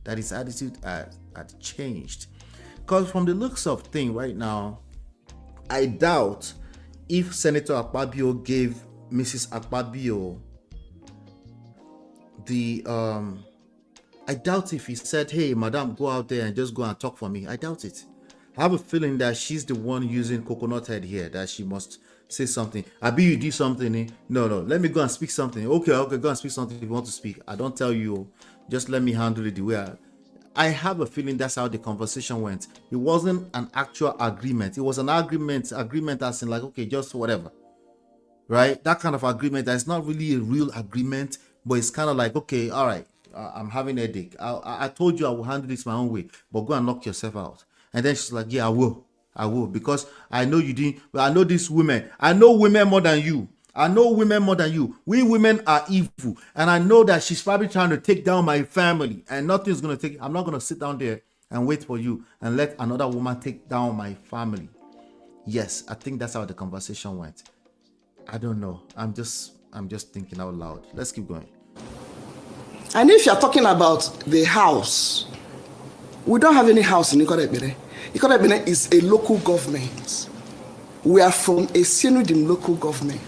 that his attitude had changed? Because from the looks of things right now, I doubt if Senator Akpabio gave Mrs. Akpabio I doubt if he said, hey, madam, go out there and just go and talk for me. I doubt it. I have a feeling that she's the one using coconut head here, that she must say something. Abi, you do something. No, let me go and speak something. Okay, go and speak something if you want to speak. I don't tell you. Just let me handle it the way I have a feeling that's how the conversation went. It wasn't an actual agreement. It was an agreement as in like, okay, just whatever. Right? That kind of agreement that's not really a real agreement, but it's kind of like, okay, all right, I'm having a headache. I told you I will handle this my own way, but go and knock yourself out. And then she's like, yeah, I will, because I know you didn't, but I know these women. I know women more than you. We women are evil. And I know that she's probably trying to take down my family, and nothing's going to I'm not going to sit down there and wait for you and let another woman take down my family. Yes, I think that's how the conversation went. I don't know. I'm just thinking out loud. Let's keep going. And if you're talking about the house, we don't have any house in Ikorebene. Ikorebene is a local government. We are from a Senudim local government.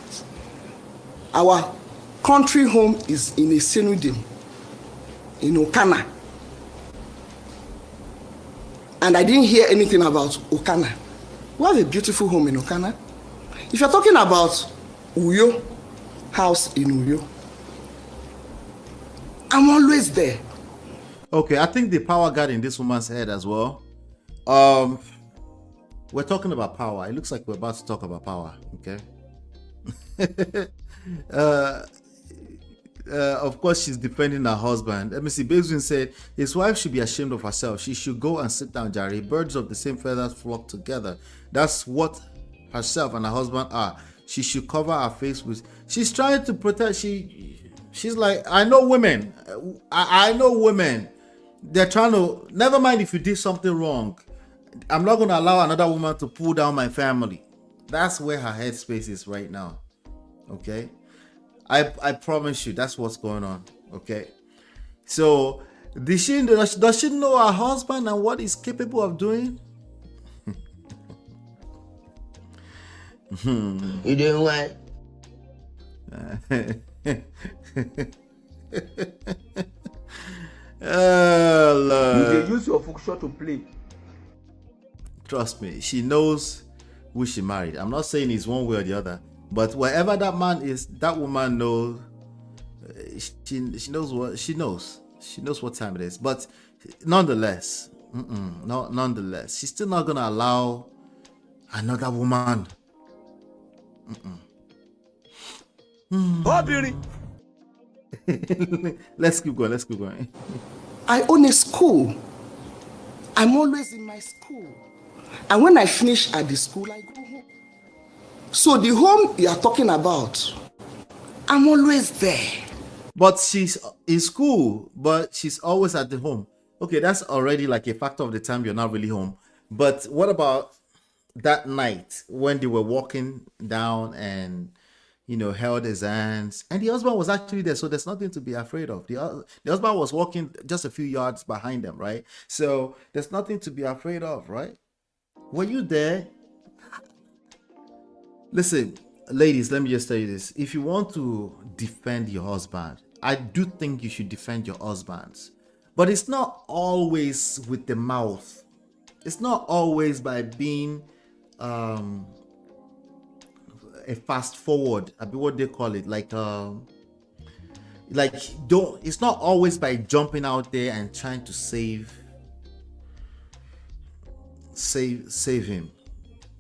Our country home is in a Senudim, in Okana. And I didn't hear anything about Okana. We have a beautiful home in Okana. If you're talking about Uyo, house in Uyo, I'm always there. Okay, I think the power got in this woman's head as well. we're talking about power. It looks like we're about to talk about power. Okay. Of course, she's defending her husband. Let me see. Bezwin said his wife should be ashamed of herself. She should go and sit down, Jerry. Birds of the same feathers flock together. That's what herself and her husband are. She should cover her face with. She's trying to protect. She's like, I know women. I know women. They're trying to. Never mind if you did something wrong. I'm not going to allow another woman to pull down my family. That's where her headspace is right now. Okay. I promise you, that's what's going on. Okay. So, does she know her husband and what he's capable of doing? You doing what? Lord. You use your function to play. Trust me, she knows who she married. I'm not saying it's one way or the other. But wherever that man is, that woman knows. She knows what she knows. She knows what time it is. But nonetheless, nonetheless, she's still not gonna allow another woman. Let's keep going. Let's keep going. I own a school. I'm always in my school. And when I finish at the school, I go home. So the home you are talking about, I'm always there. But she's in school, but she's always at the home. Okay, that's already like a factor of the time you're not really home. But what about that night when they were walking down and, held his hands, and the husband was actually there, so there's nothing to be afraid of. The husband was walking just a few yards behind them, right? So there's nothing to be afraid of, right? Were you there? Listen, ladies, let me just tell you this. If you want to defend your husband, I do think you should defend your husbands. But it's not always with the mouth. It's not always by being a fast forward. I mean, what they call it, it's not always by jumping out there and trying to save him.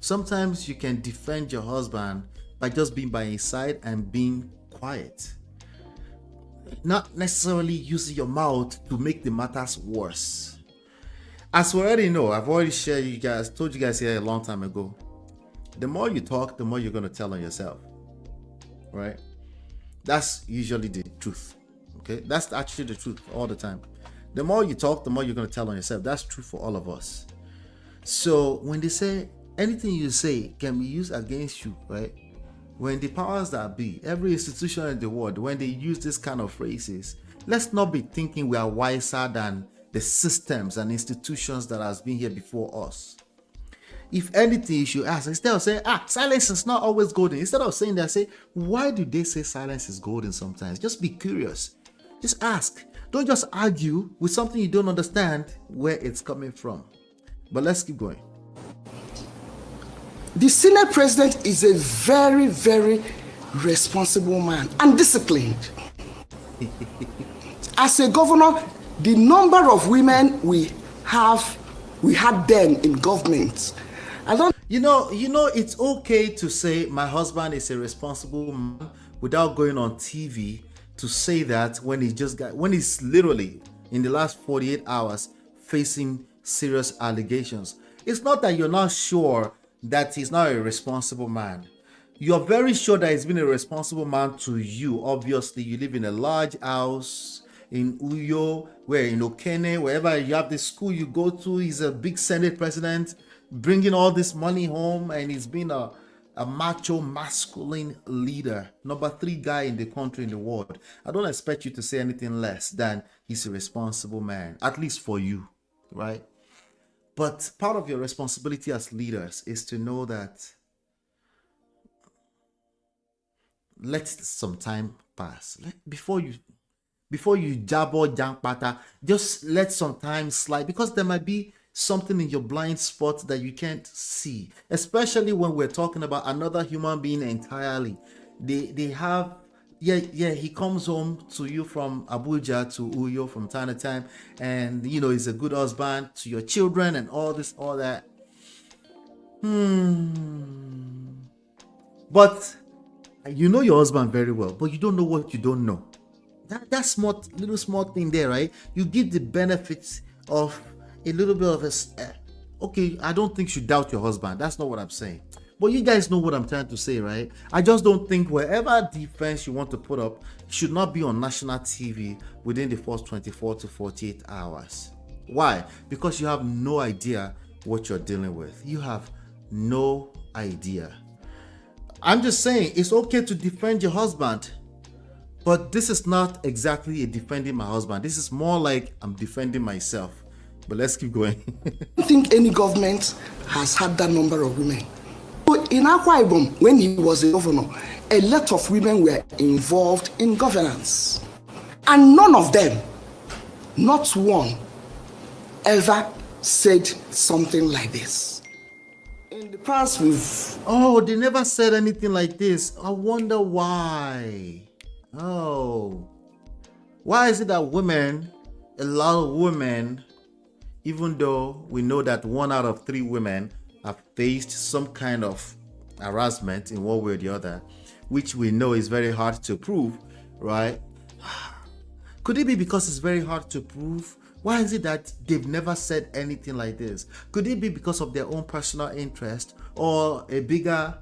Sometimes you can defend your husband by just being by his side and being quiet. Not necessarily using your mouth to make the matters worse. As we already know, I've already told you guys here a long time ago. The more you talk, the more you're going to tell on yourself. Right? That's usually the truth. Okay? That's actually the truth all the time. The more you talk, the more you're going to tell on yourself. That's true for all of us. So when they say anything you say can be used against you, right? When the powers that be, every institution in the world, when they use this kind of phrases, let's not be thinking we are wiser than the systems and institutions that has been here before us. If anything, you should ask, instead of saying, silence is not always golden. Instead of saying that, say, why do they say silence is golden sometimes? Just be curious. Just ask. Don't just argue with something you don't understand where it's coming from. But let's keep going. The Senate president is a very, very responsible man and disciplined. As a governor, the number of women we had then in government. It's okay to say my husband is a responsible man without going on TV to say that when he's literally in the last 48 hours facing serious allegations. It's not that you're not sure that he's not a responsible man. You're very sure that he's been a responsible man to you. Obviously, you live in a large house in Uyo, where in Okene, wherever you have the school you go to, he's a big Senate president, bringing all this money home, and he's been a macho, masculine leader, number 3 guy in the country, in the world. I don't expect you to say anything less than he's a responsible man, at least for you, right? But part of your responsibility as leaders is to know that let some time pass. Before you jabo jampata, just let some time slide, because there might be something in your blind spot that you can't see, especially when we're talking about another human being entirely. They have, he comes home to you from Abuja to Uyo from time to time, and he's a good husband to your children and all this, all that. But you know your husband very well, but you don't know what you don't know. That small thing there, right? You give the benefits of a little bit of okay, I don't think you doubt your husband. That's not what I'm saying. But you guys know what I'm trying to say, right? I just don't think wherever defense you want to put up should not be on national TV within the first 24 to 48 hours. Why? Because you have no idea what you're dealing with. You have no idea. I'm just saying it's okay to defend your husband, but this is not exactly a defending my husband. This is more like I'm defending myself. But let's keep going. I don't think any government has had that number of women. But in Akwa Ibom, when he was a governor, a lot of women were involved in governance. And none of them, not one, ever said something like this. In the past, they never said anything like this. I wonder why. Why is it that a lot of women, even though we know that 1 out of 3 women have faced some kind of harassment in one way or the other, which we know is very hard to prove, right? Could it be because it's very hard to prove? Why is it that they've never said anything like this? Could it be because of their own personal interest or a bigger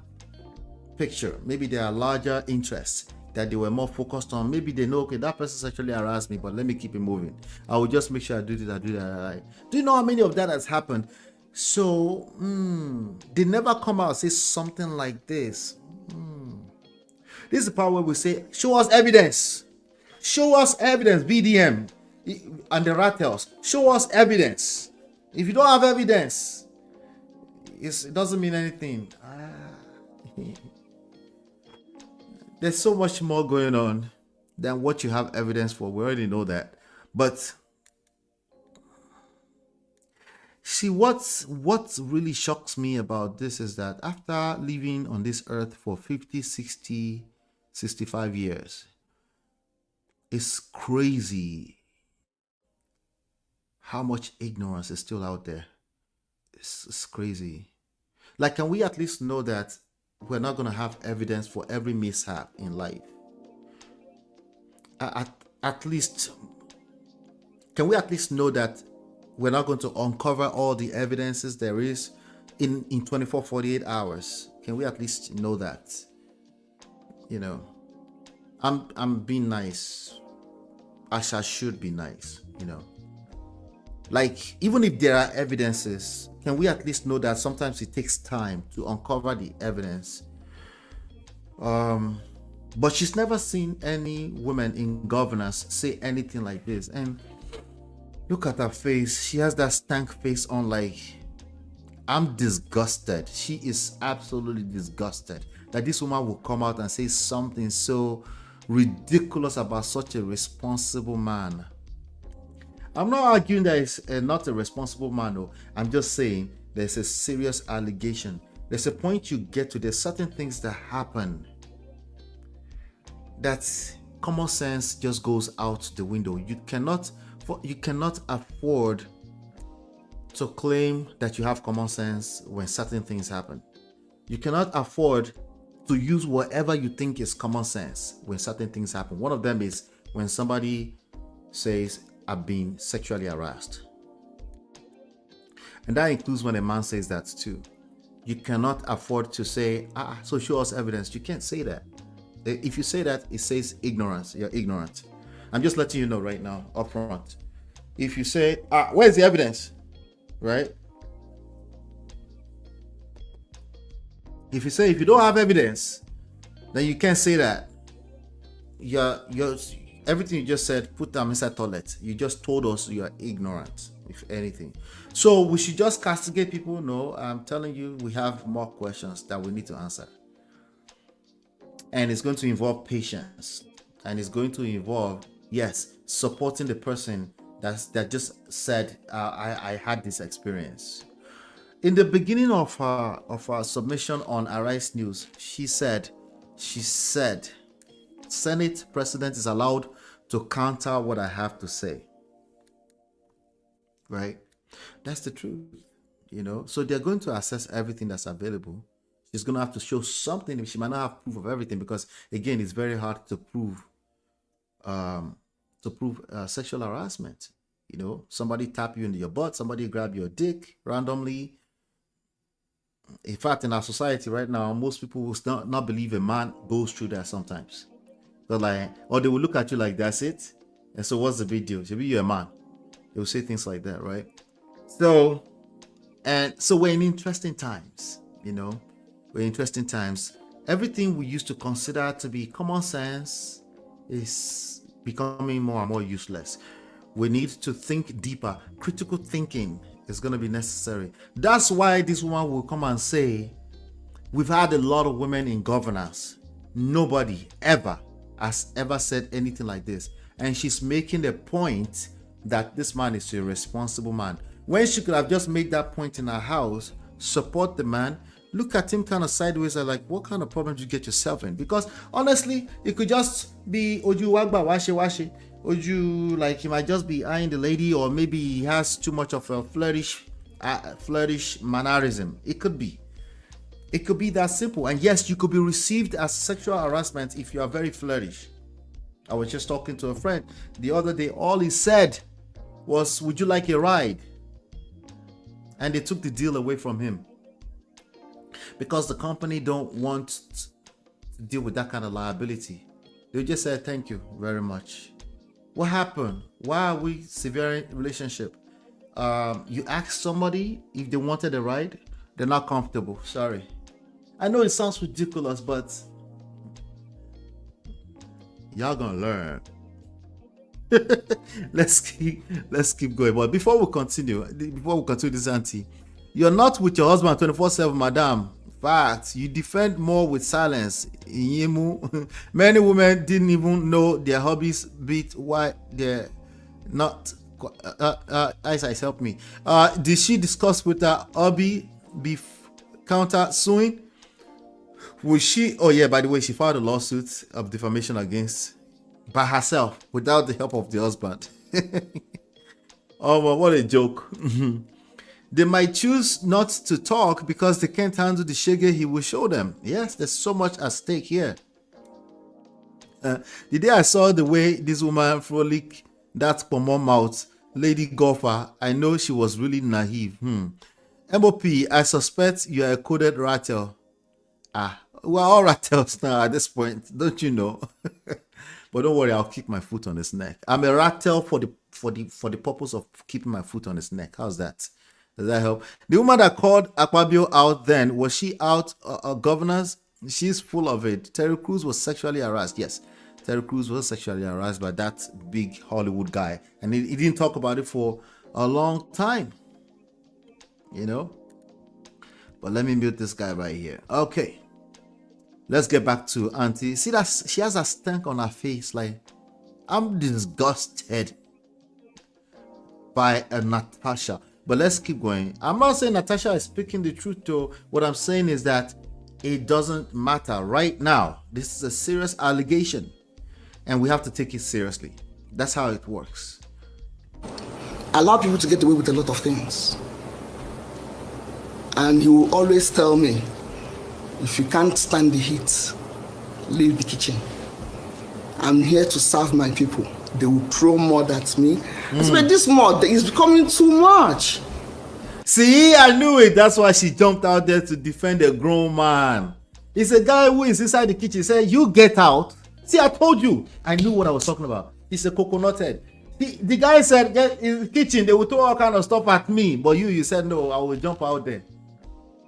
picture? Maybe there are larger interests that they were more focused on. Maybe they know, okay, that person sexually harassed me, but let me keep it moving. I will just make sure I do this, I do that. Right. Do you know how many of that has happened? So, they never come out and say something like this. This is the part where we say, show us evidence. Show us evidence, BDM and the Rattles. Show us evidence. If you don't have evidence, it doesn't mean anything. There's so much more going on than what you have evidence for. We already know that. But see, what really shocks me about this is that after living on this earth for 50, 60, 65 years, it's crazy how much ignorance is still out there. It's crazy. Like, can we at least know that we're not going to have evidence for every mishap in life? At least, can we at least know that we're not going to uncover all the evidences there is in 24, 48 hours? Can we at least know that? You know, I'm being nice. As I should be nice, you know. Like, even if there are evidences, can we at least know that sometimes it takes time to uncover the evidence? But she's never seen any women in governance say anything like this. And look at her face. She has that stank face on, like, I'm disgusted. She is absolutely disgusted that this woman will come out and say something so ridiculous about such a responsible man. I'm not arguing that he's not a responsible man, though. I'm just saying there's a serious allegation. There's a point you get to. There's certain things that happen that common sense just goes out the window. You cannot afford to claim that you have common sense when certain things happen. You cannot afford to use whatever you think is common sense when certain things happen. One of them is when somebody says, I've been sexually harassed. And that includes when a man says that too. You cannot afford to say, so show us evidence. You can't say that. If you say that, it says ignorance. You're ignorant. I'm just letting you know right now, up front. If you say, where's the evidence? Right? If you don't have evidence, then you can't say that. You're everything you just said, put them inside toilet. You just told us you are ignorant, if anything. So we should just castigate people? No, I'm telling you, we have more questions that we need to answer. And it's going to involve patience. And it's going to involve, yes, supporting the person that just said, I had this experience. In the beginning of her submission on Arise News, she said, Senate President is allowed to counter what I have to say. Right? That's the truth. you know. So they're going to assess everything that's available. She's going to have to show something. She might not have proof of everything because, again, it's very hard to prove sexual harassment. You know, somebody tap you in your butt, somebody grab your dick randomly. In fact, in our society right now, most people will not believe a man goes through that sometimes. They're like, or they will look at you like, that's it. And so what's the big deal? Should be you're a man. They will say things like that, right? So we're in interesting times, you know. We're in interesting times. Everything we used to consider to be common sense is becoming more and more useless. We need to think deeper. Critical thinking is going to be necessary. That's why this woman will come and say, we've had a lot of women in governance. Nobody ever has ever said anything like this. And she's making the point that this man is a responsible man. When she could have just made that point in her house, support the man, look at him kind of sideways and like, what kind of problem did you get yourself in? Because honestly, it could just be Oju Wagba Washe. Oju, like he might just be eyeing the lady, or maybe he has too much of a flourish mannerism. It could be. It could be that simple. And yes, you could be received as sexual harassment if you are very flourish. I was just talking to a friend the other day. All he said was, would you like a ride? And they took the deal away from him because the company don't want to deal with that kind of liability. They just said, thank you very much. What happened? Why are we severing relationship? You ask somebody if they wanted a ride, they're not comfortable. Sorry. I know it sounds ridiculous, but y'all gonna learn. let's keep going. But before we continue this, auntie, you're not with your husband 24/7, madam. In fact, you defend more with silence. In Yemu, many women didn't even know their hobbies beat why they're not. Eyes help me. Did she discuss with her hobby be counter suing? Will she? Oh yeah, by the way, she filed a lawsuit of defamation against by herself without the help of the husband. Oh, well, what a joke. They might choose not to talk because they can't handle the shege he will show them. Yes, there's so much at stake here. The day I saw the way this woman frolic that pomo mouth lady golfer, I know she was really naive. MOP, I suspect you are a coded rattle. We're all rattles now at this point, don't you know? But don't worry, I'll keep my foot on his neck. I'm a rattle for the purpose of keeping my foot on his neck. How's that? Does that help? The woman that called Akpabio out then, was she out governors? She's full of it. Terry Crews was sexually harassed. Yes, Terry Crews was sexually harassed by that big Hollywood guy. And he didn't talk about it for a long time. You know? But let me mute this guy right here. Okay. Let's get back to Auntie. See that she has a stank on her face. Like, I'm disgusted by a Natasha. But let's keep going. I'm not saying Natasha is speaking the truth though. What I'm saying is that it doesn't matter right now. This is a serious allegation and we have to take it seriously. That's how it works. Allow people to get away with a lot of things. And he will always tell me, if you can't stand the heat, leave the kitchen. I'm here to serve my people. They will throw mud at me. But this mud is becoming too much. See, I knew it. That's why she jumped out there to defend a grown man. It's a guy who is inside the kitchen. He said, you get out. See, I told you. I knew what I was talking about. He's a coconut head. The guy said, get in the kitchen. They will throw all kind of stuff at me. But you said, no, I will jump out there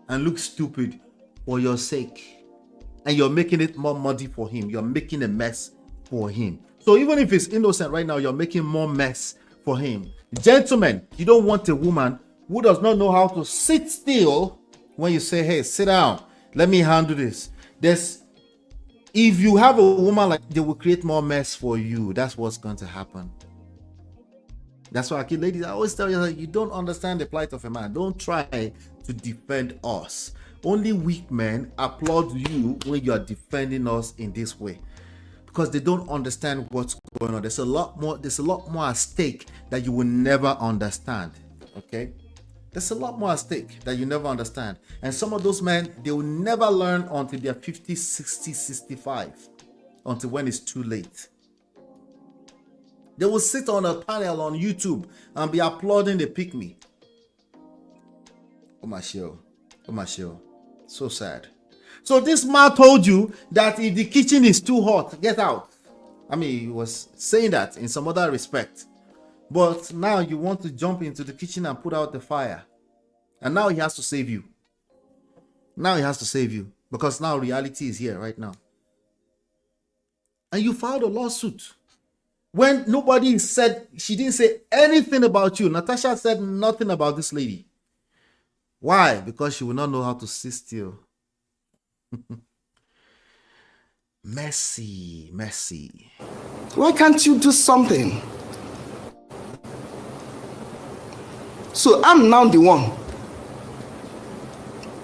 and look stupid for your sake. And you're making it more muddy for him. You're making a mess for him. So even if he's innocent right now, you're making more mess for him. Gentlemen, you don't want a woman who does not know how to sit still when you say, hey, sit down. Let me handle this. If you have a woman like, they will create more mess for you. That's what's going to happen. That's why, ladies, I always tell you that you don't understand the plight of a man. Don't try to defend us. Only weak men applaud you when you are defending us in this way, because they don't understand what's going on. There's a lot more at stake that you will never understand. Okay, There's a lot more at stake that you never understand. And some of those men, they will never learn until they're 50, 60, 65. Until when it's too late. They will sit on a panel on YouTube and be applauding the pick me. Oh my show. Oh my show. So sad. So this man told you that if the kitchen is too hot, get out. I mean, he was saying that in some other respect. But now you want to jump into the kitchen and put out the fire. And now he has to save you. Now he has to save you. Because now reality is here right now. And you filed a lawsuit. When nobody said, she didn't say anything about you. Natasha said nothing about this lady. Why? Because she will not know how to sit still. Messy. Why can't you do something? So I'm now the one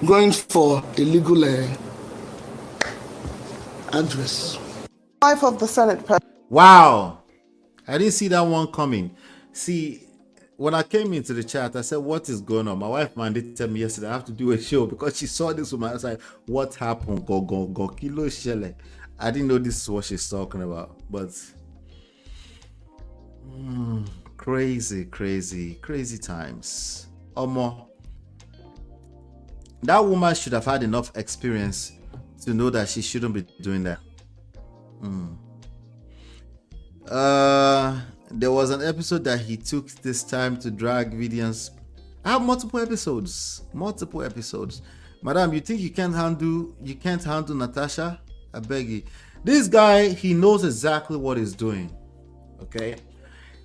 going for a legal address. Wife of the Senate President. Wow. I didn't see that one coming. See, when I came into the chat, I said, what is going on? My wife mandated me yesterday. I have to do a show because she saw this woman. I was like, what happened? Go, kilo shele. I didn't know this is what she's talking about. But crazy times. Omo. That woman should have had enough experience to know that she shouldn't be doing that. There was an episode that he took this time to drag videos. I have multiple episodes. Madam, you think you can't handle Natasha? I beg you. This guy, he knows exactly what he's doing. Okay?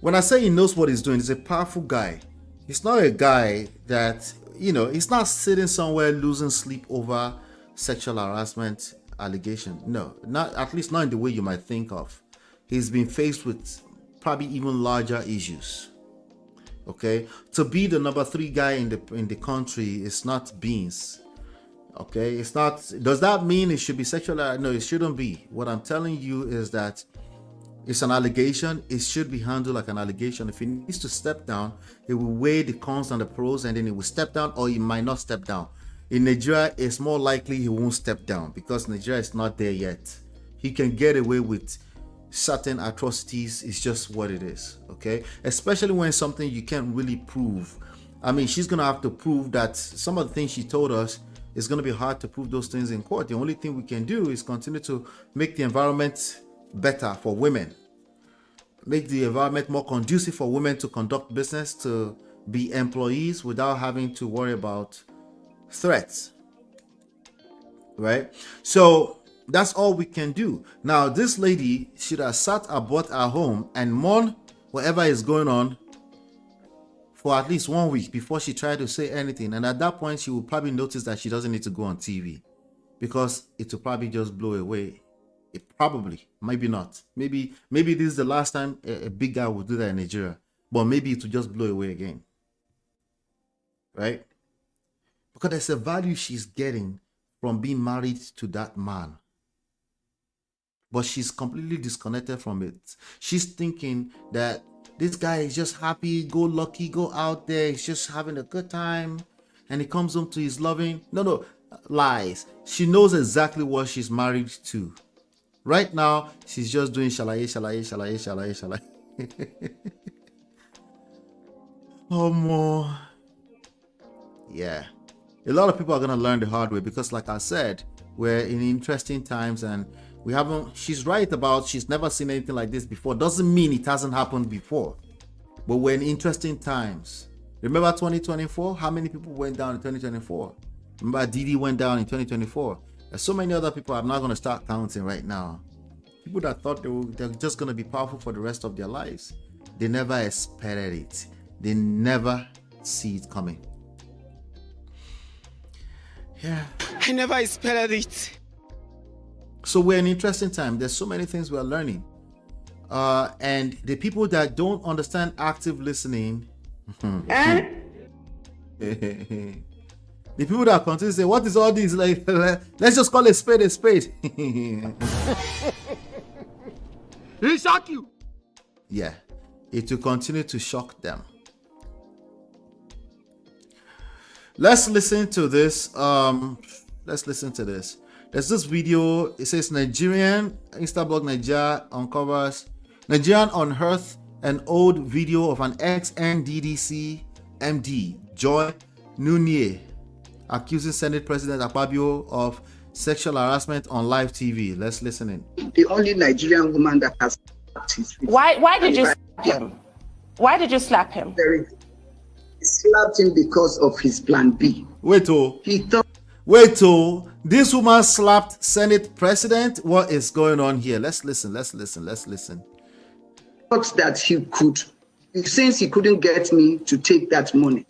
When I say he knows what he's doing, he's a powerful guy. He's not a guy that, he's not sitting somewhere losing sleep over sexual harassment allegation. No, not, at least not in the way you might think of. He's been faced with probably even larger issues. Okay, to be the number 3 guy in the country is not beans. Okay, it's not. Does that mean it should be sexual? No, it shouldn't be. What I'm telling you is that it's an allegation. It should be handled like an allegation. If he needs to step down, he will weigh the cons and the pros, and then he will step down, or he might not step down. In Nigeria, it's more likely he won't step down because Nigeria is not there yet. He can get away with certain atrocities. Is just what it is. Okay, especially when something you can't really prove. I mean, she's gonna have to prove that some of the things she told us is gonna be hard to prove those things in court. The only thing we can do is continue to make the environment better for women, make the environment more conducive for women to conduct business, to be employees without having to worry about threats, right? So that's all we can do. Now, this lady should have sat about her home and mourn whatever is going on for at least 1 week before she tried to say anything. And at that point, she will probably notice that she doesn't need to go on TV because it will probably just blow away. It probably, maybe not. Maybe this is the last time a big guy will do that in Nigeria, but maybe it will just blow away again, right? Because there's a value she's getting from being married to that man. But she's completely disconnected from it. She's thinking that this guy is just happy, go lucky, go out there, he's just having a good time, and he comes home to his loving. No, lies. She knows exactly what she's married to. Right now, she's just doing shalaye. Oh, more. Yeah. A lot of people are going to learn the hard way because, like I said, we're in interesting times and we haven't. She's right about she's never seen anything like this before. Doesn't mean it hasn't happened before. But we're in interesting times. Remember 2024? How many people went down in 2024? Remember Didi went down in 2024? There's so many other people I'm not going to start counting right now. People that thought they're just going to be powerful for the rest of their lives. They never expected it. They never see it coming. Yeah. I never expected it. So we're in an interesting time. There's so many things we're learning. And the people that don't understand active listening, the people that continue to say, what is all this? Like, let's just call a spade a spade. He shock you. Yeah, it will continue to shock them. Let's listen to this. Let's listen to this. There's this video. It says Nigerian Instablog Nigeria uncovers Nigerian unearth an old video of an ex-NDDC MD, Joy Nunye, accusing Senate President Akpabio of sexual harassment on live TV. Let's listen in. The only Nigerian woman that has Why did you slap him? Why did you slap him? He slapped him because of his plan B. Wait, He thought this woman slapped Senate President. What is going on here? Let's listen. thought that he could, since he couldn't get me to take that money,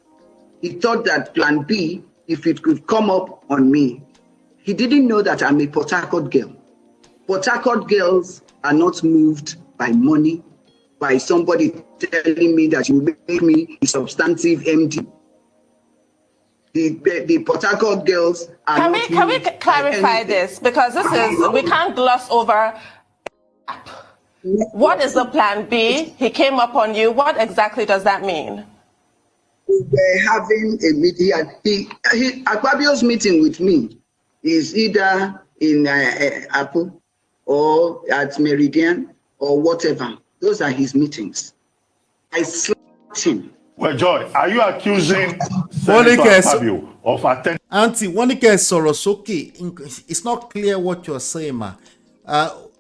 he thought that plan B, if it could come up on me. He didn't know that I'm a Port Harcourt girl. Port Harcourt girls are not moved by money, by somebody telling me that you make me a substantive MD. The Port Harcourt girls are Can we clarify this? Because this is, we can't gloss over. What is the plan B? He came up on you. What exactly does that mean? We were having a meeting. Akpabio's meeting with me is either in Apple or at Meridian or whatever. Those are his meetings. I slapped him. Well, Joy, are you accusing Senator Akpabio of attending? Auntie, Monica Sorosoki, it's not clear what you're saying, ma.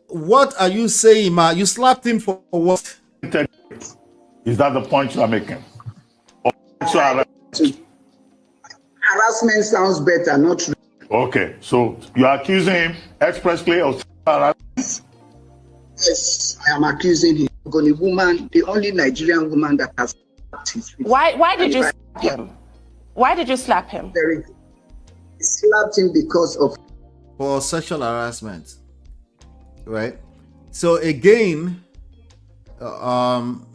What are you saying, ma? You slapped him for what? Is that the point you are making? Harassment sounds better, not true. Okay, so you are accusing him expressly of harassment? Yes, I am accusing him. The woman, the only Nigerian woman that has. Why did you slap him? Why did you slap him? He slapped him because of for sexual harassment, right? So again,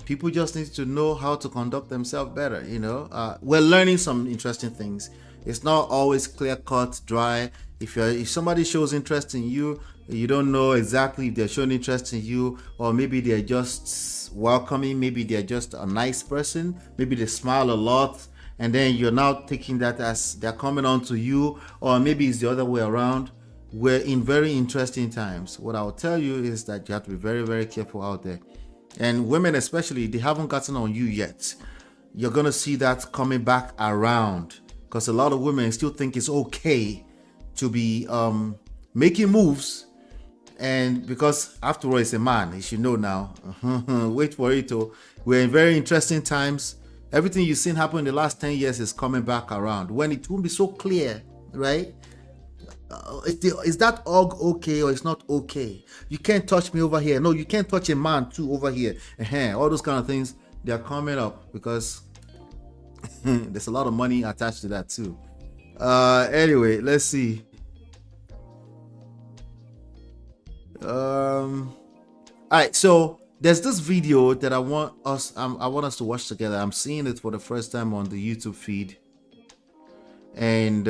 people just need to know how to conduct themselves better. You know, we're learning some interesting things. It's not always clear cut, dry. If somebody shows interest in you, you don't know exactly if they're showing interest in you, or maybe they're just welcoming, maybe they're just a nice person, maybe they smile a lot, and then you're now taking that as they're coming on to you, or maybe it's the other way around. We're in very interesting times. What I'll tell you is that you have to be very, very careful out there. And women especially, they haven't gotten on you yet. You're going to see that coming back around, because a lot of women still think it's okay to be making moves. And because after all, it's a man, you should know now. Wait for it. We're in very interesting times. Everything you've seen happen in the last 10 years is coming back around. When it won't be so clear, right? Is that og okay or it's not okay? You can't touch me over here. No, you can't touch a man too over here. All those kind of things, they're coming up because there's a lot of money attached to that too. Anyway, let's see. All right, so there's this video that I want us to watch together. I'm seeing it for the first time on the YouTube feed, and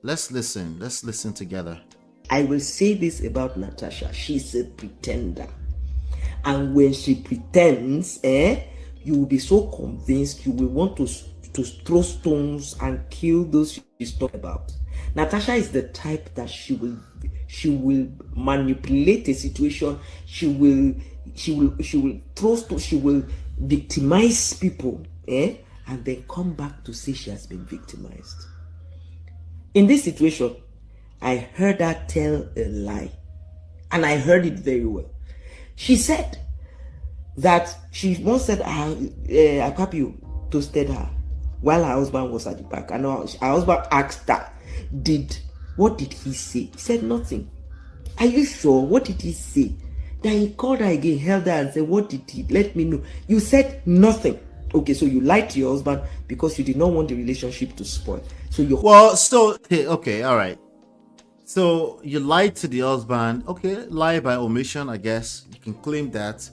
let's listen together. I will say this about Natasha: she's a pretender, and when she pretends, you will be so convinced you will want to throw stones and kill those she's talking about. Natasha is the type that she will manipulate a situation. She will throw stones. She will victimize people, and then come back to say she has been victimized. In this situation, I heard her tell a lie, and I heard it very well. She said that she once said Akpabio toasted her while her husband was at the back, and her husband asked her, what did he say? He said nothing. Are you sure? What did he say? Then he called her again, held her and said, what did he? Let me know. You said nothing. Okay, so you lied to your husband because you did not want the relationship to spoil. So you okay, all right. So you lied to the husband. Okay, lie by omission, I guess. You can claim that.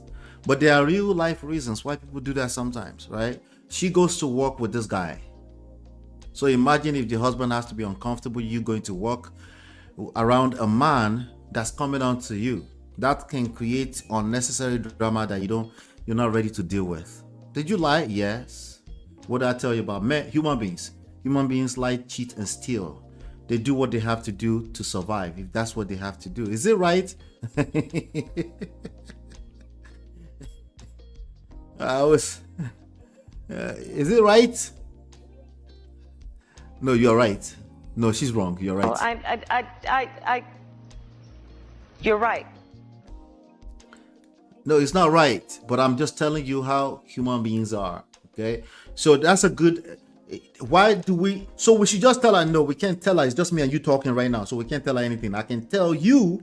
But there are real life reasons why people do that sometimes, right? She goes to work with this guy. So imagine if the husband has to be uncomfortable, you going to work around a man that's coming on to you. That can create unnecessary drama that you're not ready to deal with. Did you lie? Yes. What did I tell you about men, human beings? Human beings lie, cheat, and steal. They do what they have to do to survive, if that's what they have to do. Is it right? Is it right? No, you're right. No, she's wrong. You're right. You're right. No, it's not right. But I'm just telling you how human beings are. Okay. So that's a good. Why do we? So we should just tell her no. We can't tell her. It's just me and you talking right now. So we can't tell her anything. I can tell you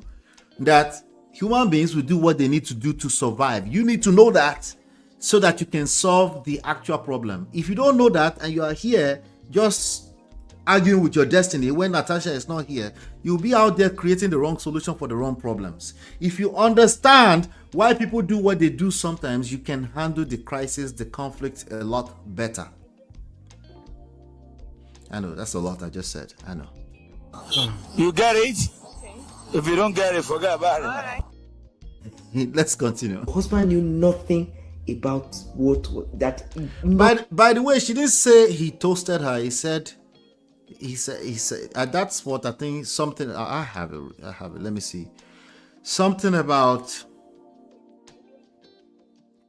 that human beings will do what they need to do to survive. You need to know that so that you can solve the actual problem. If you don't know that and you are here just arguing with your destiny when Natasha is not here, you'll be out there creating the wrong solution for the wrong problems. If you understand why people do what they do sometimes, you can handle the crisis, the conflict a lot better. I know, that's a lot I just said. I know. You get it? If you don't get it, forget about it. Let's continue. The husband knew nothing about that. By the way, she didn't say he toasted her. He said that's what I think. Something I have it. Let me see. Something about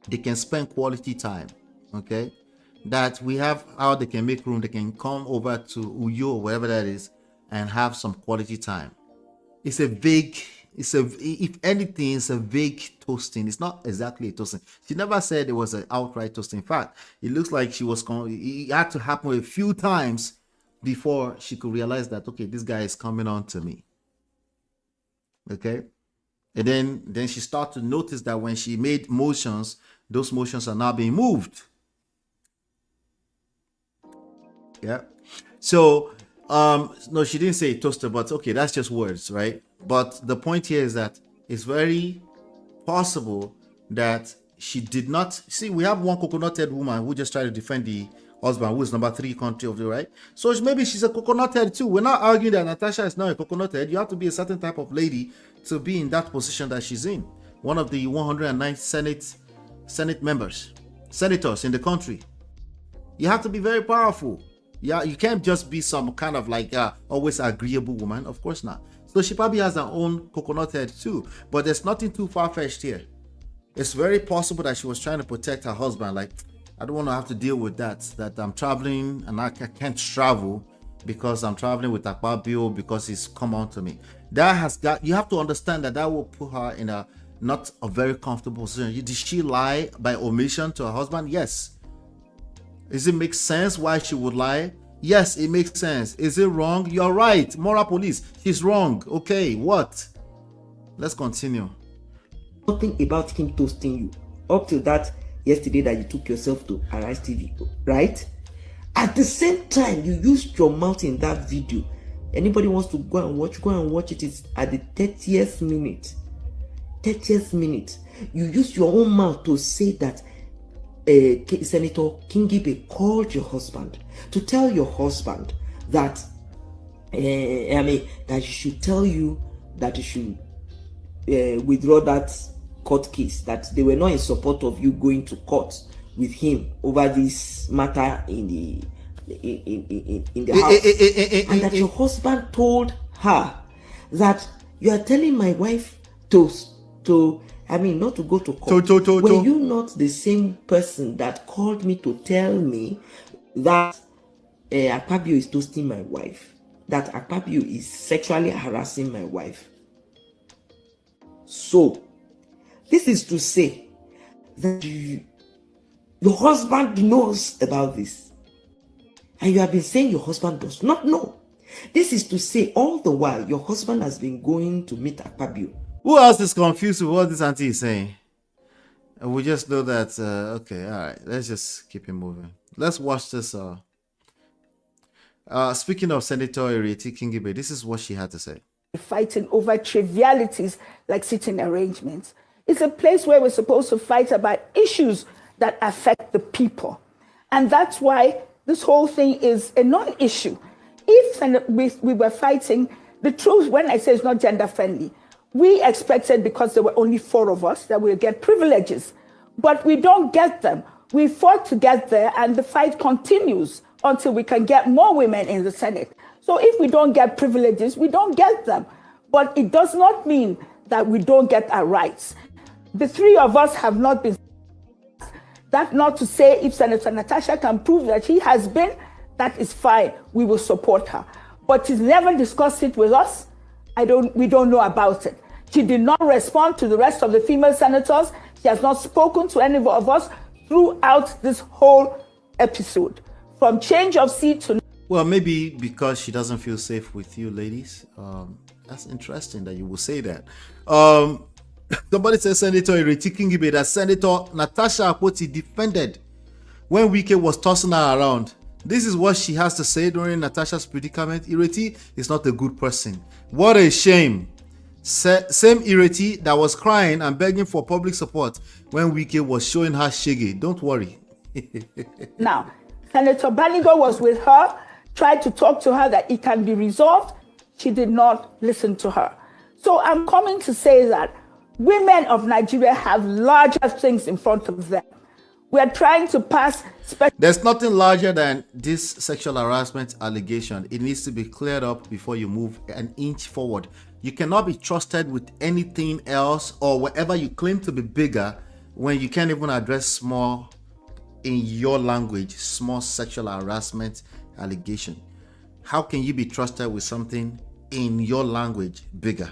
they can spend quality time. Okay, that we have how they can make room. They can come over to Uyo or wherever that is and have some quality time. If anything, it's a vague toasting. It's not exactly a toasting. She never said it was an outright toasting. In fact, it looks like it had to happen a few times before she could realize that, okay, this guy is coming on to me. Okay? And then she started to notice that when she made motions, those motions are now being moved. Yeah. So, no, she didn't say toaster, but okay, that's just words, right? But the point here is that it's very possible that she did not see. We have one coconut-head woman who just tried to defend the husband, who is number 3 country of the right. So maybe she's a coconut-head too. We're not arguing that Natasha is not a coconut-head. You have to be a certain type of lady to be in that position that she's in. One of the 109 senators in the country. You have to be very powerful. Yeah, you can't just be some kind of like always agreeable woman. Of course not. So she probably has her own coconut head too. But there's nothing too far-fetched here. It's very possible that she was trying to protect her husband. Like, I don't want to have to deal with that I'm traveling and I can't travel because I'm traveling with Akpabio because he's come on to me. You have to understand that will put her in a not a very comfortable position. Did she lie by omission to her husband? Yes. Does it make sense why she would lie? Yes, it makes sense. Is it wrong? You're right. Moral police. She's wrong. Okay, what? Let's continue. Nothing about him toasting you. Up to that yesterday that you took yourself to Arise TV, right? At the same time, you used your mouth in that video. Anybody wants to go and watch it. It's at the 30th minute. 30th minute. You used your own mouth to say that Senator Kingibe called your husband to tell your husband that that he should tell you that you should withdraw that court case, that they were not in support of you going to court with him over this matter in the house, and that your husband told her that you are telling my wife not to go to court. Were you not the same person that called me to tell me that Akpabio is toasting my wife? That Akpabio is sexually harassing my wife? So, this is to say that your husband knows about this. And you have been saying your husband does not know. This is to say all the while your husband has been going to meet Akpabio. Who else is confused with what this auntie is saying? We just know that, okay, all right, let's just keep it moving. Let's watch this. Speaking of Senator Ireti Kingibe, this is what she had to say. Fighting over trivialities like sitting arrangements. It's a place where we're supposed to fight about issues that affect the people. And that's why this whole thing is a non-issue. If we were fighting, the truth, when I say it's not gender friendly, we expected, because there were only 4 of us, that we'll get privileges. But we don't get them. We fought to get there, and the fight continues until we can get more women in the Senate. So if we don't get privileges, we don't get them. But it does not mean that we don't get our rights. The three of us have not been. That's not to say if Senator Natasha can prove that she has been, that is fine. We will support her. But she's never discussed it with us. We don't know about it. She did not respond to the rest of the female senators. She has not spoken to any of us throughout this whole episode. From change of seat to... Well, maybe because she doesn't feel safe with you, ladies. That's interesting that you will say that. Somebody says Senator Ireti Kingibe that Senator Natasha Akpoti defended when Wike was tossing her around. This is what she has to say during Natasha's predicament. Ireti is not a good person. What a shame. Same Ireti that was crying and begging for public support when Wike was showing her shege. Don't worry. Now, Senator Banigo was with her, tried to talk to her that it can be resolved. She did not listen to her. So I'm coming to say that women of Nigeria have larger things in front of them. We are trying to pass... There's nothing larger than this sexual harassment allegation. It needs to be cleared up before you move an inch forward. You cannot be trusted with anything else or whatever you claim to be bigger when you can't even address small, in your language, small sexual harassment allegation. How can you be trusted with something in your language bigger?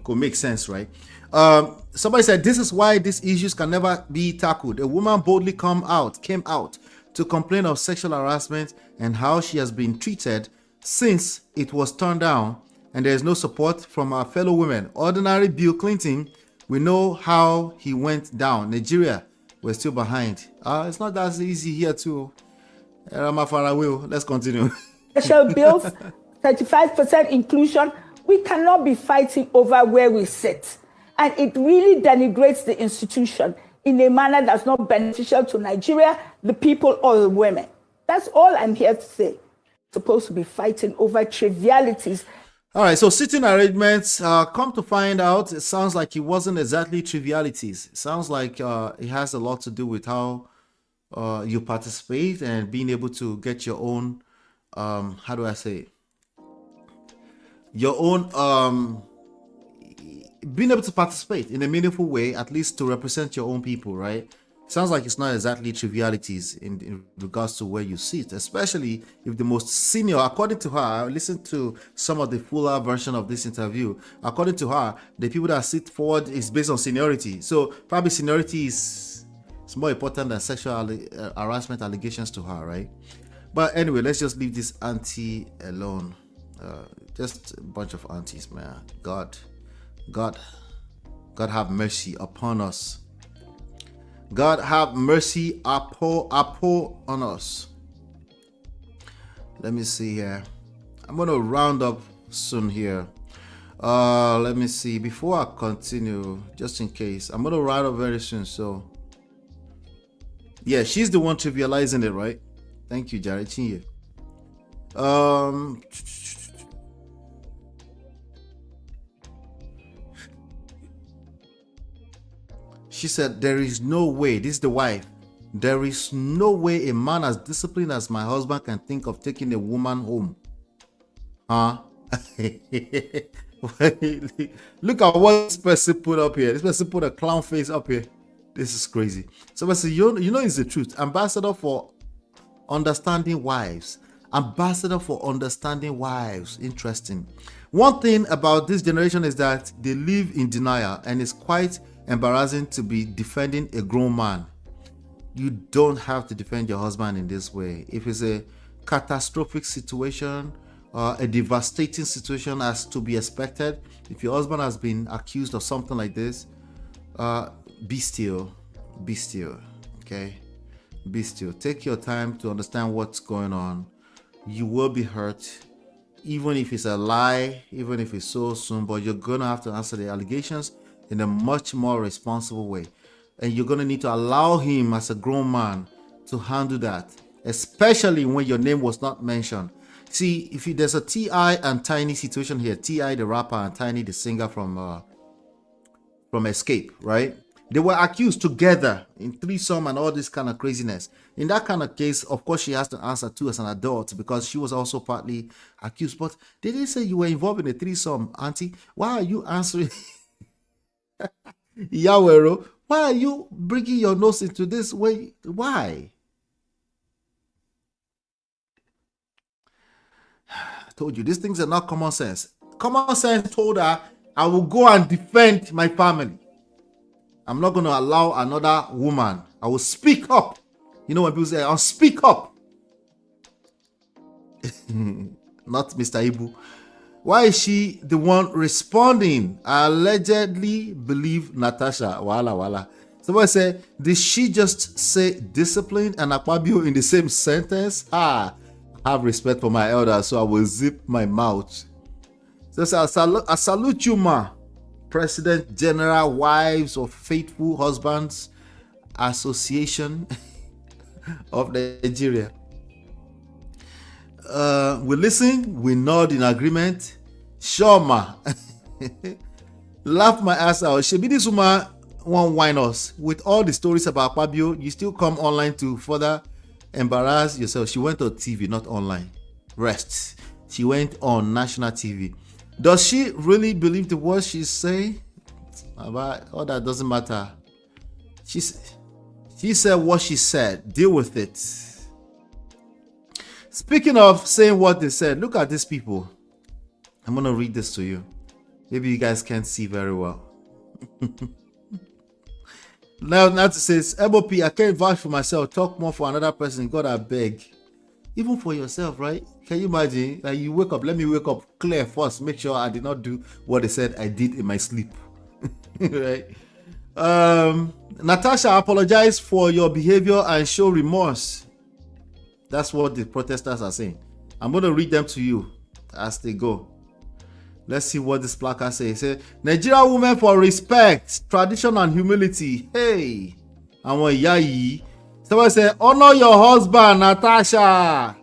Could make sense, right? Somebody said this is why these issues can never be tackled. A woman boldly came out to complain of sexual harassment and how she has been treated since it was turned down, and there is no support from our fellow women. Ordinary Bill Clinton, we know how he went down. Nigeria, we're still behind. It's not that easy here too. Let's continue. Special bills, 35% inclusion. We cannot be fighting over where we sit. And it really denigrates the institution in a manner that's not beneficial to Nigeria, the people, or the women. That's all I'm here to say. Supposed to be fighting over trivialities. All right, so sitting arrangements, come to find out, it sounds like it wasn't exactly trivialities. It sounds like it has a lot to do with how you participate and being able to get your own, how do I say it? Your own, being able to participate in a meaningful way, at least to represent your own people, right? Sounds like it's not exactly trivialities in regards to where you sit, especially if the most senior, according to her, I listened to some of the fuller version of this interview. According to her, the people that sit forward is based on seniority. So probably seniority is more important than sexual harassment allegations to her, right? But anyway, let's just leave this auntie alone. Just a bunch of aunties, man. God have mercy upon us. God have mercy upon us. Let me see here. I'm going to round up soon here. Let me see. Before I continue, just in case, I'm going to round up very soon. So, yeah, she's the one trivializing it, right? Thank you, Jared Chinye. She said, there is no way, this is the wife, there is no way a man as disciplined as my husband can think of taking a woman home. Huh? Look at what this person put up here. This person put a clown face up here. This is crazy. So I said, you know it's the truth. Ambassador for understanding wives. Ambassador for understanding wives. Interesting. One thing about this generation is that they live in denial, and it's quite embarrassing to be defending a grown man. You don't have to defend your husband in this way. If it's a catastrophic situation, a devastating situation as to be expected, if your husband has been accused of something like this, be still, okay? Be still. Take your time to understand what's going on. You will be hurt, even if it's a lie, even if it's so soon, but you're gonna have to answer the allegations in a much more responsible way. And you're going to need to allow him as a grown man to handle that, especially when your name was not mentioned. See, if there's a T.I. and Tiny situation here, T.I. the rapper and Tiny the singer from Escape, right? They were accused together in threesome and all this kind of craziness. In that kind of case, of course, she has to answer too as an adult because she was also partly accused. But they didn't say you were involved in a threesome, Auntie. Why are you answering? Yawero, why are you bringing your nose into this way? Why? I told you, these things are not common sense. Common sense told her, I will go and defend my family. I'm not going to allow another woman. I will speak up. You know when people say, I'll speak up. Not Mr. Ibu. Why is she the one responding? I allegedly believe Natasha. Wala. Somebody said, did she just say discipline and Akpabio in the same sentence? I have respect for my elders, so I will zip my mouth. So I salute you, ma. President General Wives of Faithful Husbands Association of Nigeria. We listen, we nod in agreement. Sure, ma. Laugh my ass out. Shebi this woman won't whine us. With all the stories about Akpabio, you still come online to further embarrass yourself. She went on TV, not online. Rest. She went on national TV. Does she really believe the words she's saying? About all that doesn't matter. She said what she said. Deal with it. Speaking of saying what they said, look at these people. I'm going to read this to you. Maybe you guys can't see very well. Now it says, MOP, I can't vouch for myself. Talk more for another person. God, I beg. Even for yourself, right? Can you imagine? Like you wake up, let me wake up clear first. Make sure I did not do what they said I did in my sleep. Right? Natasha, apologize for your behavior and show remorse. That's what the protesters are saying. I'm going to read them to you as they go. Let's see what this placard says. It says, Nigeria women for respect, tradition and humility. Hey. And when yayi. Somebody said, honor your husband, Natasha.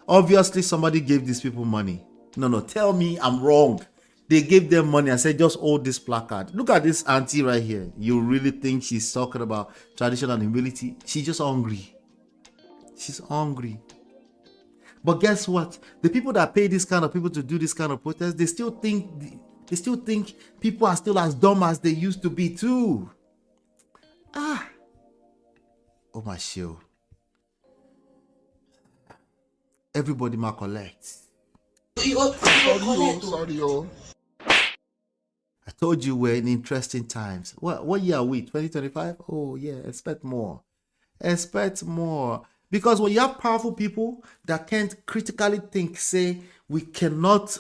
Obviously, somebody gave these people money. No, tell me I'm wrong. They gave them money and said, just hold this placard. Look at this auntie right here. You really think she's talking about tradition and humility? She's just hungry. She's hungry. But guess what? The people that pay this kind of people to do this kind of protest, they still think people are still as dumb as they used to be too. Oh my show. Everybody might collect. Sorry. I told you we're in interesting times. What year are we? 2025? Oh yeah, expect more. Expect more. Because when you have powerful people that can't critically think, say, we cannot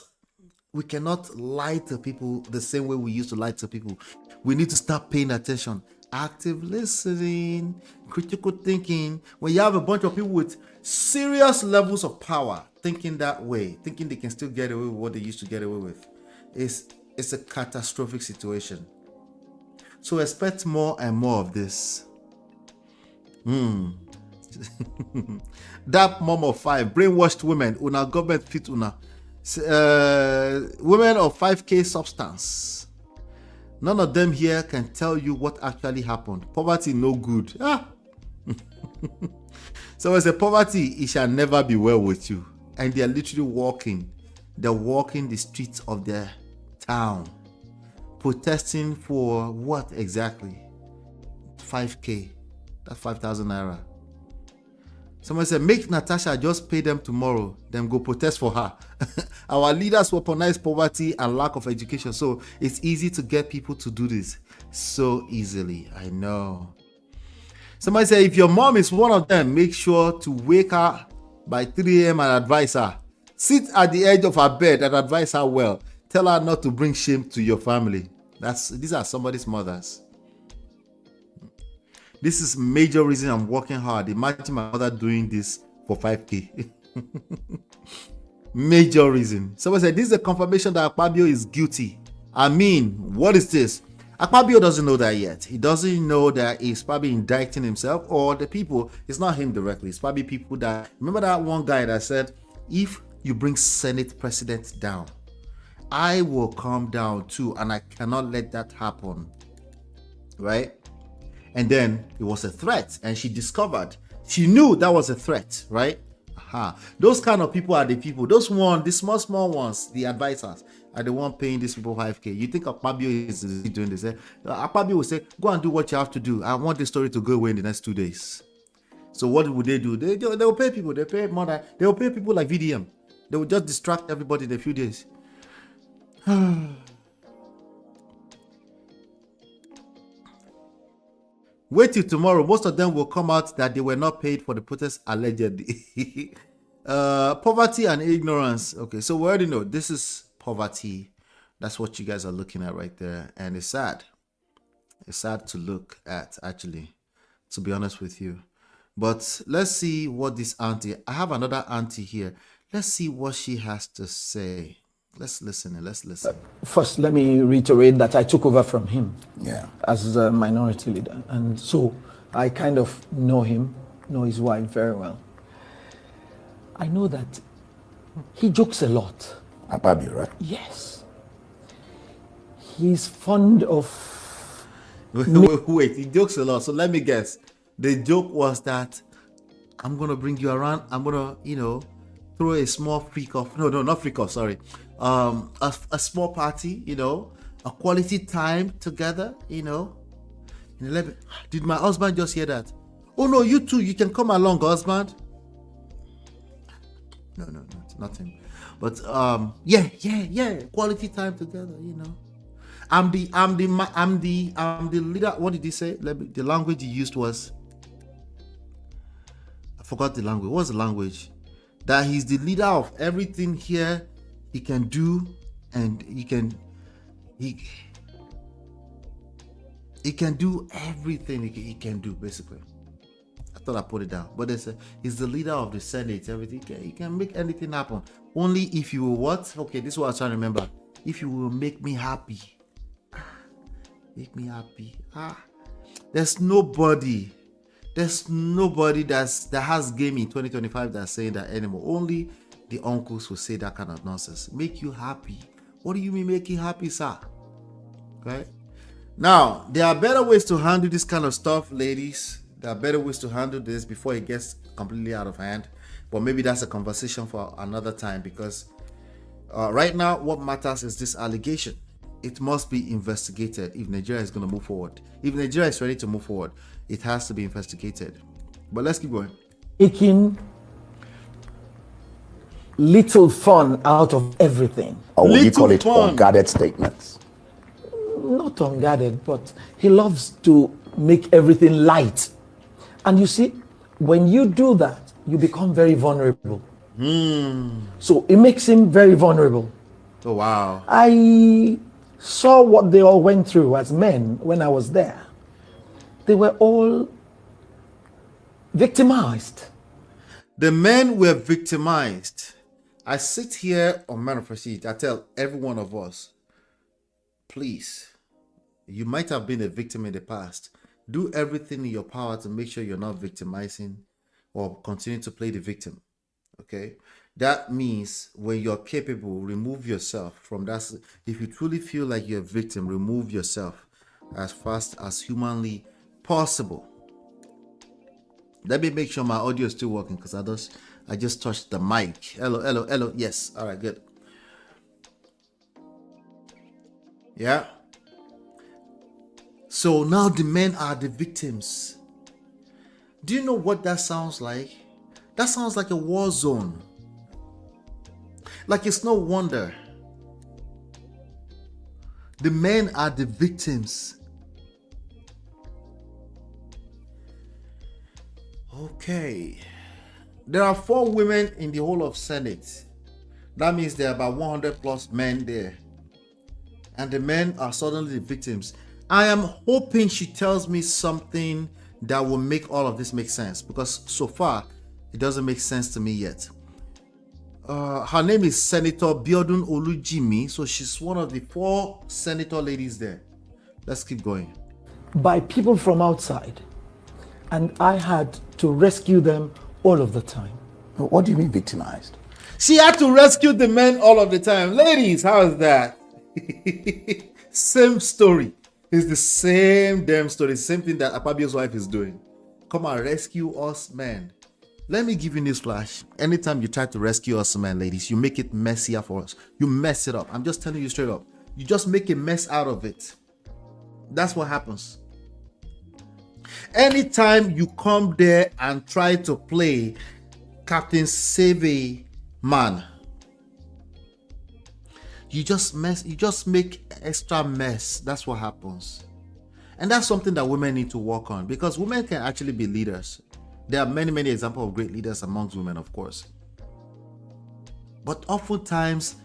lie to people the same way we used to lie to people. We need to start paying attention. Active listening, critical thinking. When you have a bunch of people with serious levels of power thinking that way, thinking they can still get away with what they used to get away with, it's a catastrophic situation. So expect more and more of this. That mom of 5 brainwashed women una government fit una women of 5K substance. None of them here can tell you what actually happened. Poverty no good. So as a poverty, it shall never be well with you. And they are literally walking the streets of their town, protesting for what exactly? 5K. That's 5,000 naira. Someone said, make Natasha just pay them tomorrow, then go protest for her. Our leaders weaponize poverty and lack of education, so it's easy to get people to do this so easily. I know. Somebody said, if your mom is one of them, make sure to wake her by 3 a.m. and advise her. Sit at the edge of her bed and advise her well. Tell her not to bring shame to your family. These are somebody's mothers. This is major reason I'm working hard. Imagine my mother doing this for 5K. Major reason. Someone said, this is a confirmation that Akpabio is guilty. I mean, what is this? Akpabio doesn't know that yet. He doesn't know that he's probably indicting himself or the people. It's not him directly. It's probably people that... Remember that one guy that said, if you bring Senate president down, I will come down too, and I cannot let that happen. right? And then it was a threat, and she knew that was a threat, right? Those kind of people are the people. Those the small ones, the advisors, are the one paying these people 5K. You think Akpabio is doing this? Akpabio will say, go and do what you have to do. I want this story to go away in the next 2 days. So what would they do? They will pay people. They pay more than they will pay people like VDM. They will just distract everybody in a few days. Wait till tomorrow. Most of them will come out that they were not paid for the protest allegedly. Poverty and ignorance. Okay, so we already know this is poverty. That's what you guys are looking at right there. And it's sad. It's sad to look at, actually, to be honest with you. But let's see what this auntie, I have another auntie here. Let's see what she has to say. Let's listen. First, let me reiterate that I took over from him as a minority leader. And so I kind of know him, know his wife very well. I know that he jokes a lot. Akpabio, right? Yes. He's fond of... Wait, he jokes a lot. So let me guess. The joke was that I'm going to bring you around. I'm going to, throw a small freak off. No, not freak off, sorry. A small party, a quality time together, In 11. Did my husband just hear that? Oh no, you too, you can come along, husband. No, nothing. But yeah, quality time together, I'm the leader. What did he say? The language he used was, I forgot the language. What's the language? That he's the leader of everything here. He can do, and he can do everything he can do, basically. I thought I put it down, but he's the leader of the Senate. Everything he can make anything happen. Only if you will what? Okay, this is what I was trying to remember. If you will make me happy, There's nobody that has game in 2025 that's saying that anymore. Only the uncles will say that kind of nonsense. Make you happy. What do you mean make you happy, sir? Right? Now, there are better ways to handle this kind of stuff, ladies. There are better ways to handle this before it gets completely out of hand. But maybe that's a conversation for another time, because right now what matters is this allegation. It must be investigated if Nigeria is going to move forward. If Nigeria is ready to move forward, it has to be investigated. But let's keep going. Taking little fun out of everything. Or would you call it unguarded statements? Not unguarded, but he loves to make everything light. And you see, when you do that, you become very vulnerable. So it makes him very vulnerable. Oh, wow. I saw what they all went through as men when I was there. They were all victimized. The men were victimized. I sit here on Man of Prestige. I tell every one of us, please, you might have been a victim in the past. Do everything in your power to make sure you're not victimizing or continue to play the victim. Okay? That means when you're capable, remove yourself from that. If you truly feel like you're a victim, remove yourself as fast as humanly possible. Let me make sure my audio is still working, because I just touched the mic. Hello. Yes. All right, good. Yeah. So now the men are the victims. Do you know what that sounds like? That sounds like a war zone. Like, it's no wonder. The men are the victims. Okay. There are 4 women in the whole of Senate. That means there are about 100 plus men there. And the men are suddenly the victims. I am hoping she tells me something that will make all of this make sense, because so far it doesn't make sense to me yet. Her name is Senator Biodun Olujimi, so she's one of the 4 senator ladies there. Let's keep going. By people from outside, and I had to rescue them all of the time. What do you mean victimized? She had to rescue the men all of the time. Ladies, how is that? Same story. It's the same damn story, same thing that Akpabio's wife is doing. Come and rescue us, men. Let me give you news flash. Anytime you try to rescue us, men, ladies, you make it messier for us. You mess it up. I'm just telling you straight up. You just make a mess out of it. That's what happens. Anytime you come there and try to play Captain Save a Man, you just make extra mess. That's what happens. And that's something that women need to work on, because women can actually be leaders. There are many examples of great leaders amongst women, of course. But oftentimes,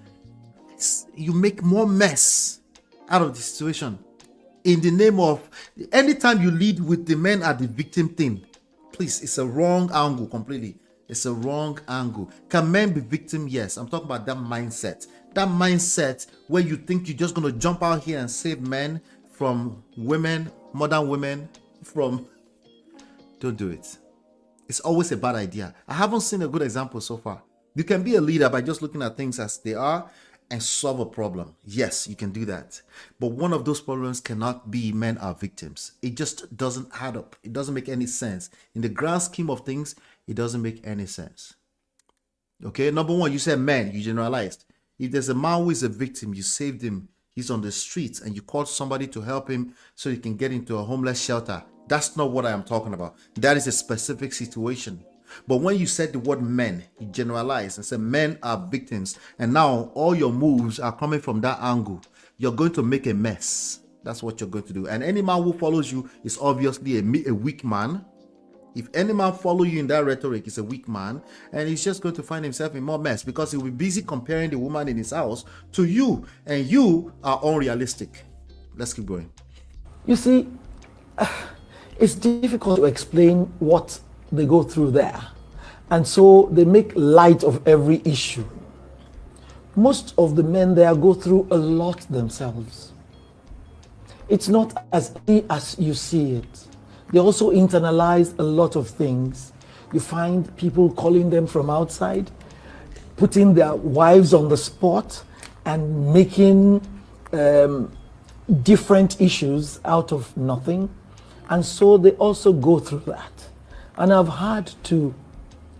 you make more mess out of the situation in the name of, anytime you lead with the men at the victim thing, please, it's a wrong angle completely. It's a wrong angle. Can men be victim? Yes. I'm talking about that mindset. That mindset where you think you're just going to jump out here and save men from women, modern women, from... Don't do it. It's always a bad idea. I haven't seen a good example so far. You can be a leader by just looking at things as they are and solve a problem. Yes, you can do that. But one of those problems cannot be men are victims. It just doesn't add up. It doesn't make any sense. In the grand scheme of things, it doesn't make any sense. Okay, number one, you said men, you generalized. If there's a man who is a victim, you saved him, he's on the streets, and you called somebody to help him so he can get into a homeless shelter. That's not what I am talking about. That is a specific situation. But when you said the word men, you generalized and said men are victims, and now all your moves are coming from that angle, you're going to make a mess. That's what you're going to do. And any man who follows you is obviously a weak man. If any man follow you in that rhetoric, he's a weak man, and he's just going to find himself in more mess because he'll be busy comparing the woman in his house to you, and you are unrealistic. Let's keep going. You see, it's difficult to explain what they go through there, and so they make light of every issue. Most of the men there go through a lot themselves. It's not as easy as you see it. They also internalize a lot of things. You find people calling them from outside, putting their wives on the spot, and making different issues out of nothing. And so they also go through that. And I've had to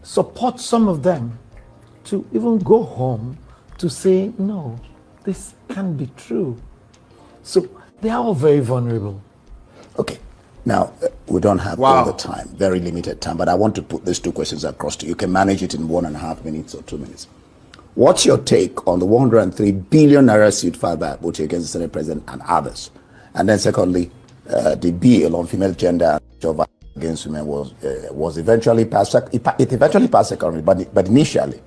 support some of them to even go home to say, no, this can't be true. So they are all very vulnerable. Okay. Now, we don't have all the time, very limited time, but I want to put these two questions across to you. You can manage it in 1.5 minutes or 2 minutes. What's your take on the 103 billion naira suit filed by Akpoti against the Senate President and others? And then secondly, the bill on female gender against women was eventually passed. It eventually passed secondly, but initially.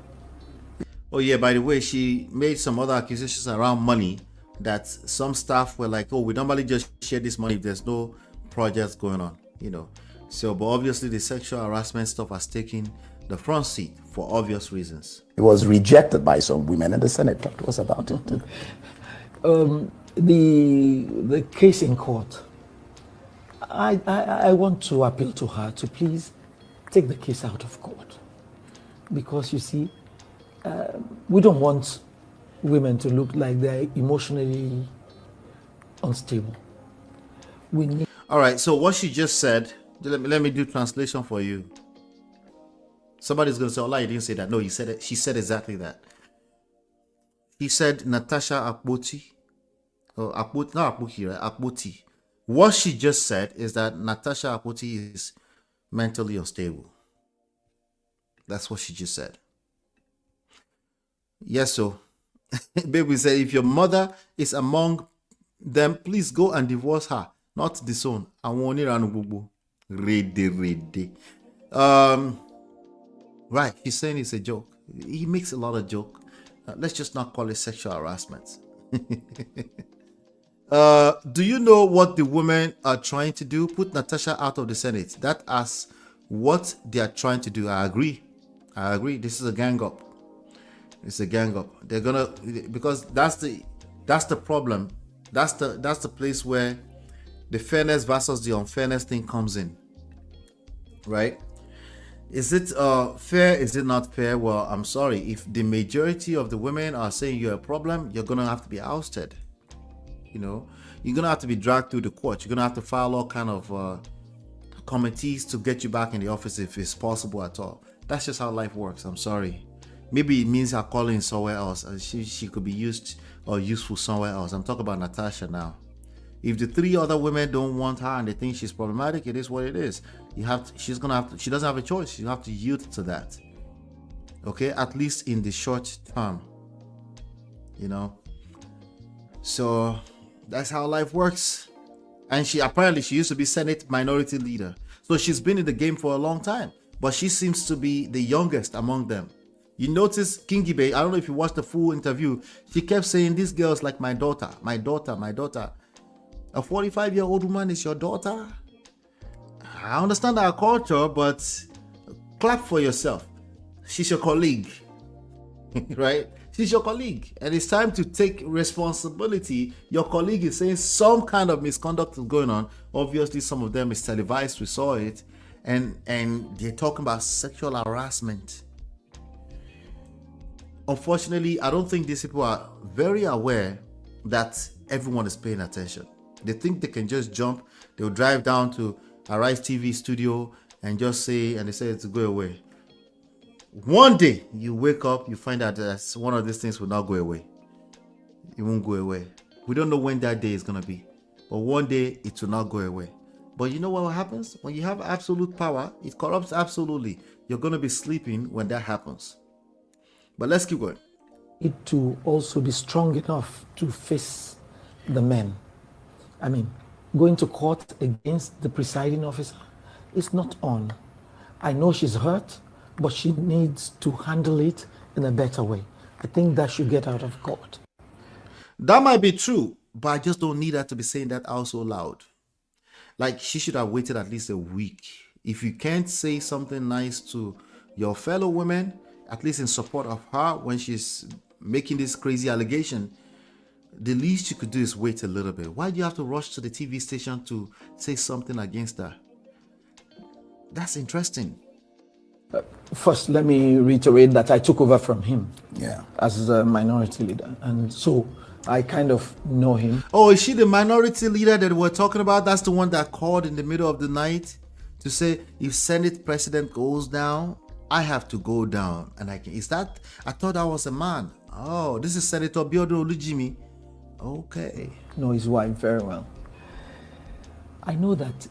Oh yeah, by the way, she made some other accusations around money that some staff were like, oh, we normally just share this money if there's no projects going on, you know. So, but obviously the sexual harassment stuff has taken the front seat for obvious reasons. It was rejected by some women in the Senate. Talk to us about it. The case in court, I want to appeal to her to please take the case out of court, because you see, we don't want women to look like they're emotionally unstable. We need. All right, so what she just said, let me do translation for you. Somebody's going to say, oh, you didn't say that. No, he said it. She said exactly that. He said Natasha Akpoti, or Akpoti, not Akpoti, right? Akpoti. What she just said is that Natasha Akpoti is mentally unstable. That's what she just said. Yes, so baby said, if your mother is among them, please go and divorce her. Not disown. I want it. Right, he's saying it's a joke. He makes a lot of joke. Let's just not call it sexual harassment. Do you know what the women are trying to do? Put Natasha out of the Senate. That as what they are trying to do. I agree. This is a gang up. It's a gang up. They're gonna, because that's the problem. That's the place where the fairness versus the unfairness thing comes in. Right? Is it fair? Is it not fair? Well, I'm sorry. If the majority of the women are saying you're a problem, you're gonna have to be ousted. You know, you're gonna have to be dragged through the court. You're gonna have to file all kind of committees to get you back in the office if it's possible at all. That's just how life works. I'm sorry. Maybe it means her calling somewhere else. She could be used or useful somewhere else. I'm talking about Natasha now. If the 3 other women don't want her and they think she's problematic, it is what it is. She doesn't have a choice. You have to yield to that. Okay, at least in the short term. You know. So that's how life works. And she used to be Senate Minority Leader. So she's been in the game for a long time. But she seems to be the youngest among them. You notice Kingibe, I don't know if you watched the full interview, she kept saying, this girl's like my daughter, my daughter, my daughter. A 45-year-old woman is your daughter? I understand our culture, but clap for yourself. She's your colleague, right? She's your colleague, and it's time to take responsibility. Your colleague is saying some kind of misconduct is going on. Obviously, some of them is televised. We saw it, and they're talking about sexual harassment. Unfortunately, I don't think these people are very aware that everyone is paying attention. They think they can just jump. They'll drive down to Arise TV studio and just say, and they say to go away. One day you wake up, you find out that one of these things will not go away. It won't go away. We don't know when that day is going to be, but one day it will not go away. But you know what happens? When you have absolute power, it corrupts absolutely. You're going to be sleeping when that happens. But let's keep going. Need to also be strong enough to face the men. I mean, going to court against the presiding officer is not on. I know she's hurt, but she needs to handle it in a better way. I think that should get out of court. That might be true, but I just don't need her to be saying that out so loud. Like, she should have waited at least a week. If you can't say something nice to your fellow women, at least in support of her when she's making this crazy allegation, the least you could do is wait a little bit. Why do you have to rush to the TV station to say something against her? That's interesting. First, let me reiterate that I took over from him as a minority leader. And so I kind of know him. Oh, is she the minority leader that we're talking about? That's the one that called in the middle of the night to say, if Senate president goes down, I have to go down. And I thought that was a man. Oh, this is Senator Biodo Olujimi. Okay. Know his wife very well. I know that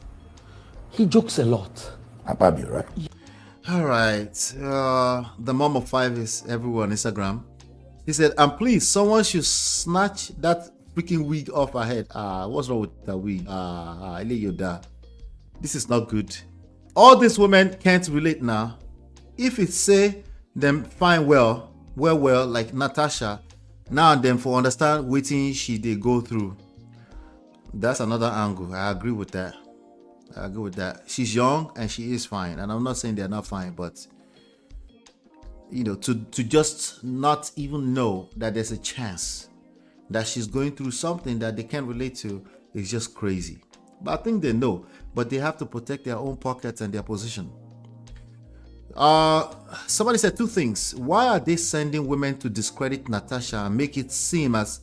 he jokes a lot. Akpabio, right? All right. The mom of 5 is everywhere on Instagram. He said, and please, someone should snatch that freaking wig off her head. What's wrong with that wig? This is not good. All these women can't relate now. If it say them fine well, like Natasha, now and then for understand waiting they go through. That's another angle. I agree with that. She's young and she is fine. And I'm not saying they're not fine, but you know, to just not even know that there's a chance that she's going through something that they can't relate to is just crazy. But I think they know, but they have to protect their own pockets and their position. Somebody said 2 things. Why are they sending women to discredit Natasha and make it seem as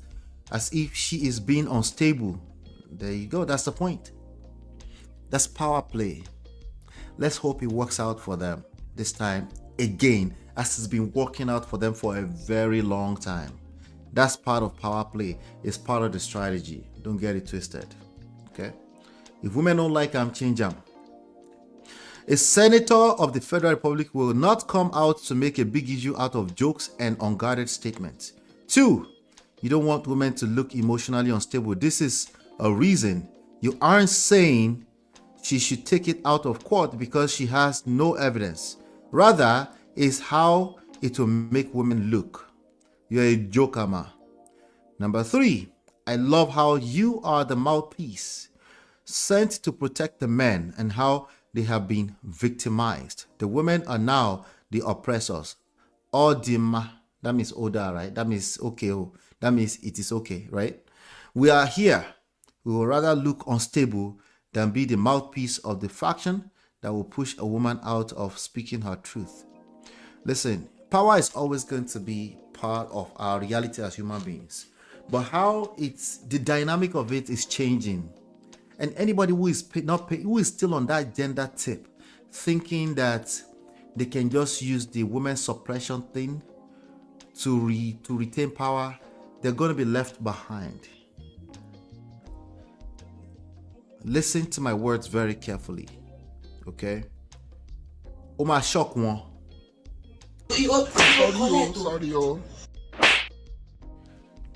if she is being unstable? There you go. That's the point. That's power play. Let's hope it works out for them this time again, as it's been working out for them for a very long time. That's part of power play. It's part of the strategy. Don't get it twisted. Okay? If women don't like them, change them. A senator of the Federal Republic will not come out to make a big issue out of jokes and unguarded statements. 2, you don't want women to look emotionally unstable. This is a reason. You aren't saying she should take it out of court because she has no evidence. Rather, is how it will make women look. You're a joker, ma. Number 3, I love how you are the mouthpiece sent to protect the men and how they have been victimized. The women are now the oppressors. Odima, that means Oda, right? That means okay. That means it is okay, right? We are here. We will rather look unstable than be the mouthpiece of the faction that will push a woman out of speaking her truth. Listen, power is always going to be part of our reality as human beings. but how it's the dynamic of it is changing. And anybody who is who is still on that gender tip, thinking that they can just use the women suppression thing to retain power, they're going to be left behind. Listen to my words very carefully, okay? Oma shock one. Sorry.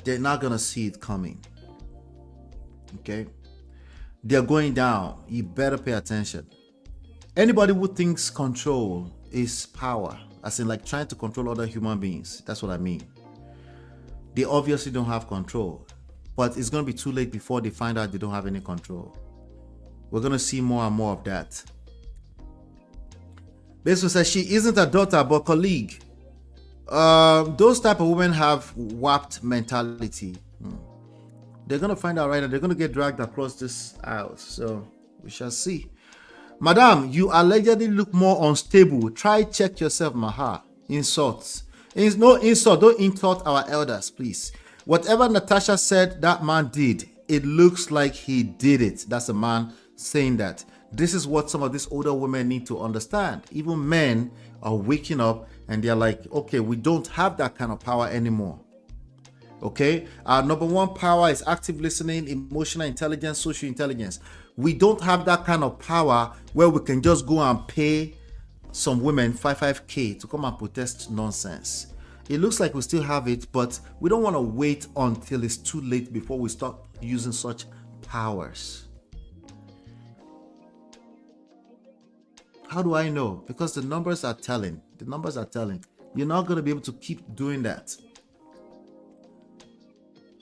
They're not gonna see it coming. Okay? They're going down. You better pay attention. Anybody who thinks control is power, as in like trying to control other human beings, that's what I mean. They obviously don't have control, but it's gonna be too late before they find out they don't have any control. We're gonna see more and more of that. Basically says she isn't a daughter but colleague. Those type of women have warped mentality. They're gonna find out right now. They're gonna get dragged across this aisle. So we shall see. Madam, you allegedly look more unstable. Try check yourself, Maha. Insults. No insult. Don't insult our elders, please. Whatever Natasha said that man did, it looks like he did it. That's a man saying that. This is what some of these older women need to understand. Even men are waking up and they're like, okay, we don't have that kind of power anymore. Okay, our number one power is active listening, emotional intelligence, social intelligence. We don't have that kind of power where we can just go and pay some women 5k to come and protest nonsense. It looks like we still have it, but we don't want to wait until it's too late before we start using such powers. How do I know? Because the numbers are telling. The numbers are telling. You're not going to be able to keep doing that.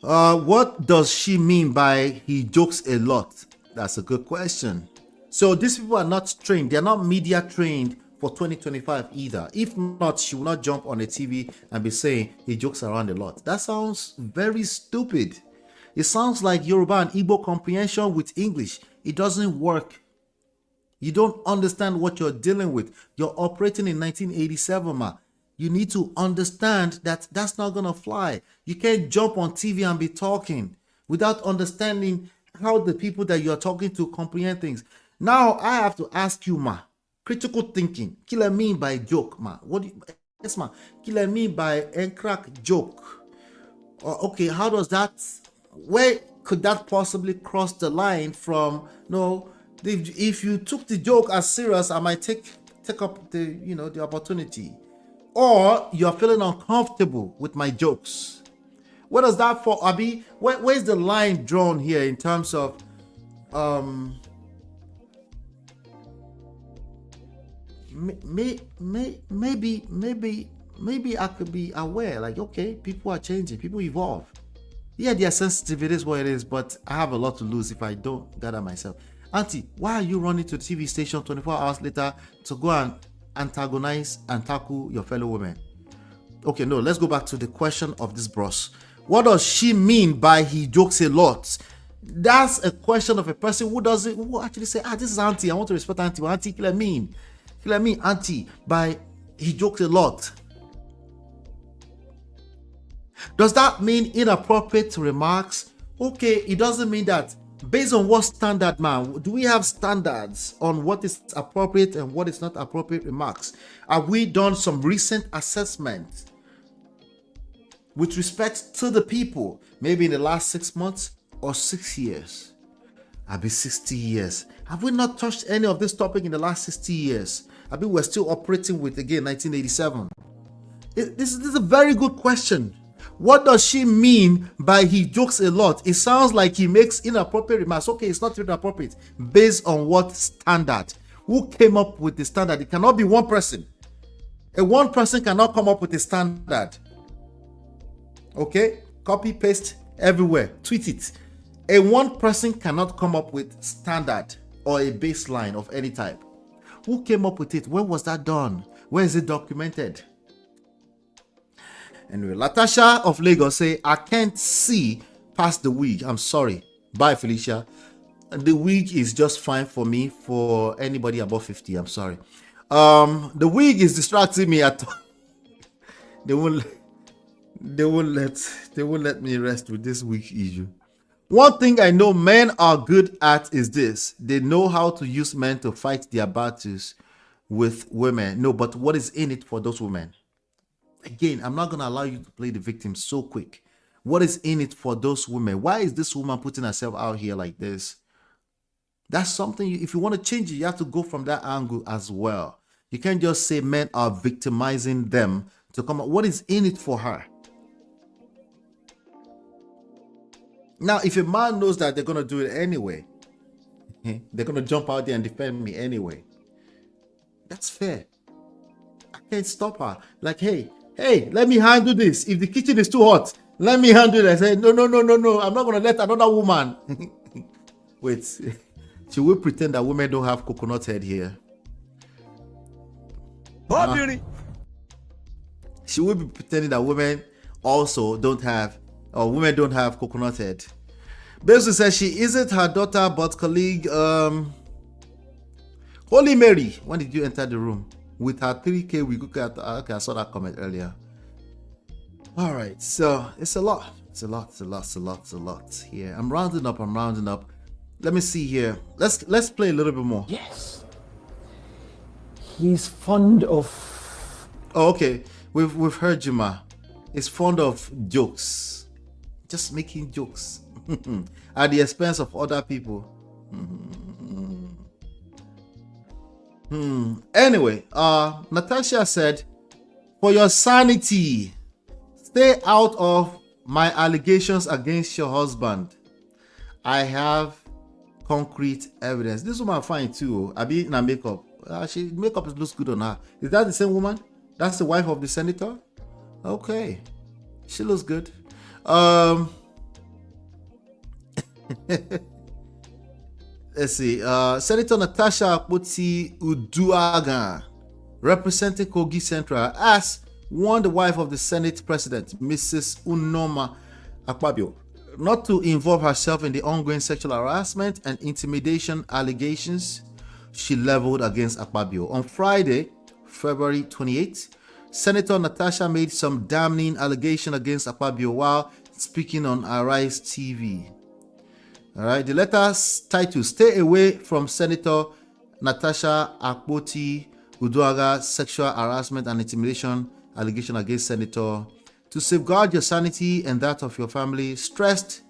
What does she mean by he jokes a lot? That's a good question. So these people are not trained. They're not media trained for 2025 either. If not, she will not jump on a TV and be saying he jokes around a lot. That sounds very stupid. It sounds like Yoruba and Igbo comprehension with English. It doesn't work. You don't understand what you're dealing with. You're operating in 1987, ma. You need to understand that that's not going to fly. You can't jump on TV and be talking without understanding how the people that you're talking to comprehend things. Now, I have to ask you, ma, critical thinking. Kill I mean by joke, ma? What do you, yes, ma. Kill I mean by crack joke? Okay, how does that, where could that possibly cross the line from, no, if you took the joke as serious, I might take up the, the opportunity. Or you're feeling uncomfortable with my jokes. What does that for, Abi? Where's the line drawn here in terms of maybe I could be aware, like, okay, people are changing, people evolve. Yeah, they are sensitive, it is what it is, but I have a lot to lose if I don't gather myself. Auntie, why are you running to the TV station 24 hours later to go and antagonize and tackle your fellow women? Okay, no, let's go back to the question of this bros. What does she mean by he jokes a lot? That's a question of a person who actually say, this is auntie, I want to respect auntie. What auntie kill mean auntie by he jokes a lot? Does that mean inappropriate remarks? Okay, it doesn't mean that. Based on what standard, man? Do we have standards on what is appropriate and what is not appropriate remarks? Have we done some recent assessment with respect to the people, maybe in the last 6 months or 6 years? I'll be 60 years. Have we not touched any of this topic in the last 60 years? I mean, we're still operating with, again, 1987. This is a very good question. What does she mean by he jokes a lot? It sounds like he makes inappropriate remarks. Okay, it's not inappropriate. Based on what standard? Who came up with the standard? It cannot be one person. One person cannot come up with a standard. Okay? Copy, paste everywhere. Tweet it. One person cannot come up with standard or a baseline of any type. Who came up with it? When was that done? Where is it documented? Anyway, Natasha of Lagos say, I can't see past the wig. I'm sorry. Bye, Felicia. The wig is just fine for me, for anybody above 50. I'm sorry. The wig is distracting me at they They won't let me rest with this weak issue. One thing I know men are good at is this. They know how to use men to fight their battles with women. No, but what is in it for those women? Again, I'm not going to allow you to play the victim so quick. What is in it for those women? Why is this woman putting herself out here like this? That's something, if you want to change it, you have to go from that angle as well. You can't just say men are victimizing them to come out. What is in it for her? Now, if a man knows that they're going to do it anyway, they're going to jump out there and defend me anyway, that's fair. I can't stop her. Like, hey, let me handle this. If the kitchen is too hot, let me handle it. I say, no. I'm not going to let another woman. Wait, she will pretend that women don't have coconut head here. She will be pretending that women also don't have, or women don't have coconut head. Basically says she isn't her daughter but colleague. Holy Mary, when did you enter the room? With her 3K, we look at. Okay, I saw that comment earlier. All right, so it's a lot. It's a lot here. I'm rounding up. Let me see here. Let's play a little bit more. Yes. He's fond of. Oh, okay. We've heard you, ma. He's fond of jokes. Just making jokes at the expense of other people. Anyway, Natasha said, for your sanity, stay out of my allegations against your husband. I have concrete evidence. This woman fine too. I be in her makeup. Makeup looks good on her. Is that the same woman? That's the wife of the senator? Okay. She looks good. Let's see. Senator Natasha Akpoti Uduaghan, representing Kogi Central, has warned the wife of the Senate President, Mrs. Unoma Akpabio, not to involve herself in the ongoing sexual harassment and intimidation allegations she leveled against Akpabio. On Friday, February 28th, Senator Natasha made some damning allegation against Akpabio while speaking on Arise TV. All right, the letter's title: "Stay away from Senator Natasha Akpoti Uduaghan's sexual harassment and intimidation allegation against Senator. To safeguard your sanity and that of your family, stressed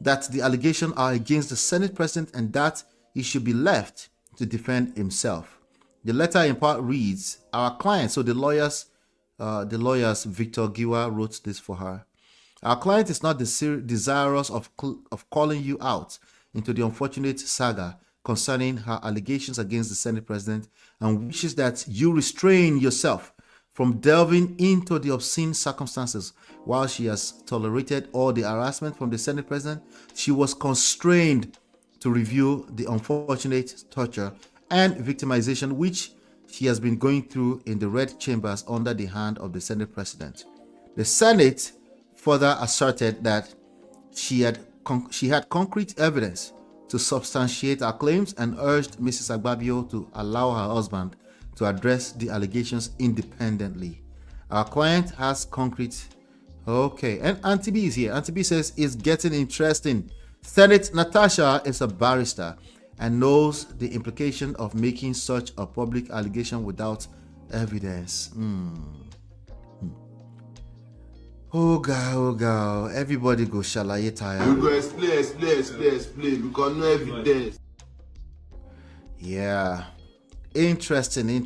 that the allegations are against the Senate President and that he should be left to defend himself." The letter in part reads, "Our client," so the lawyers Victor Giwa wrote this for her. "Our client is not desirous of calling you out into the unfortunate saga concerning her allegations against the Senate President and wishes that you restrain yourself from delving into the obscene circumstances. While she has tolerated all the harassment from the Senate President, she was constrained to review the unfortunate torture and victimization which she has been going through in the red chambers under the hand of the Senate President." The Senate further asserted that she had concrete evidence to substantiate her claims and urged Mrs. Akpabio to allow her husband to address the allegations independently. Our client has concrete. Okay, and Auntie B is here. Auntie B says, "It's getting interesting. Senate Natasha is a barrister and knows the implication of making such a public allegation without evidence." Oh God, everybody go shalaye tire. You go explain, because no evidence. Yeah. Interesting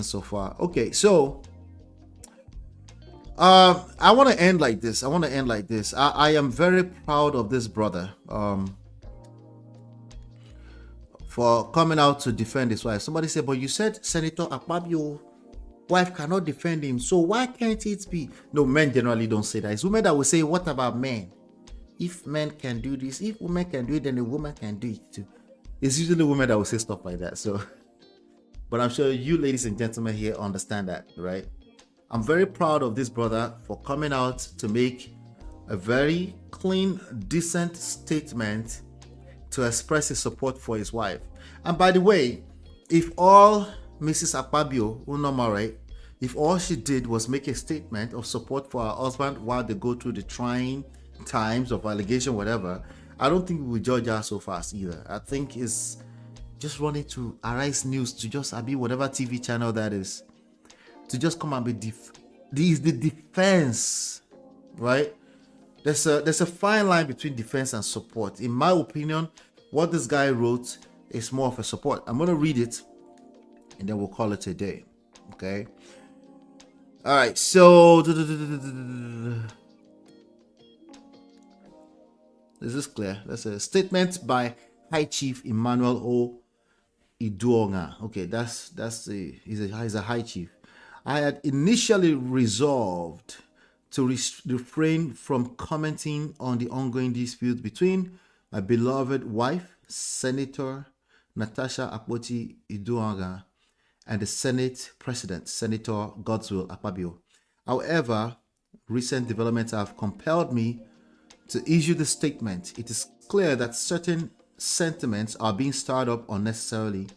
so far. Okay, so I want to end like this. I am very proud of this brother for coming out to defend his wife. Somebody said, "But you said Senator Akpabio wife cannot defend him, so why can't it be?" No, men generally don't say that. It's women that will say, "What about men? If men can do this, if women can do it, then a woman can do it too." It's usually women that will say stuff like that. So, but I'm sure you ladies and gentlemen here understand that, right? I'm very proud of this brother for coming out to make a very clean, decent statement to express his support for his wife. And by the way, if all Mrs. Akpabio, right, if all she did was make a statement of support for her husband while they go through the trying times of allegation, whatever, I don't think we will judge her so fast either. I think it's just running to Arise News to just be whatever TV channel that is, to just come and be the defense, right? There's a fine line between defense and support. In my opinion, what this guy wrote is more of a support. I'm gonna read it and then we'll call it a day. Okay. All right. So is this clear? That's a statement by High Chief Emmanuel O. Iduonga. Okay, he's a High Chief. I had initially resolved to refrain from commenting on the ongoing dispute between my beloved wife, Senator Natasha Akpoti Iduonga, and the Senate President, Senator Godswill Akpabio. However, recent developments have compelled me to issue the statement. It is clear that certain sentiments are being stirred up unnecessarily,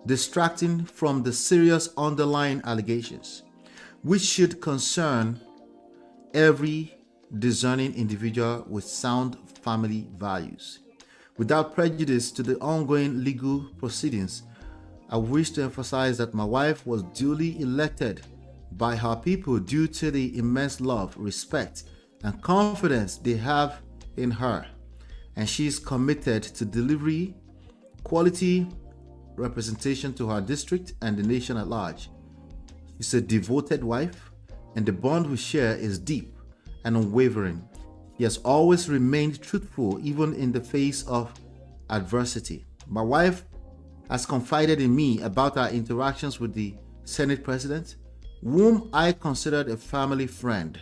distracting from the serious underlying allegations, which should concern every discerning individual with sound family values. Without prejudice to the ongoing legal proceedings, I wish to emphasize that my wife was duly elected by her people due to the immense love, respect, and confidence they have in her, and she is committed to delivery quality representation to her district and the nation at large. She's a devoted wife, and the bond we share is deep and unwavering. She has always remained truthful even in the face of adversity. My wife has confided in me about our interactions with the Senate President, whom I considered a family friend.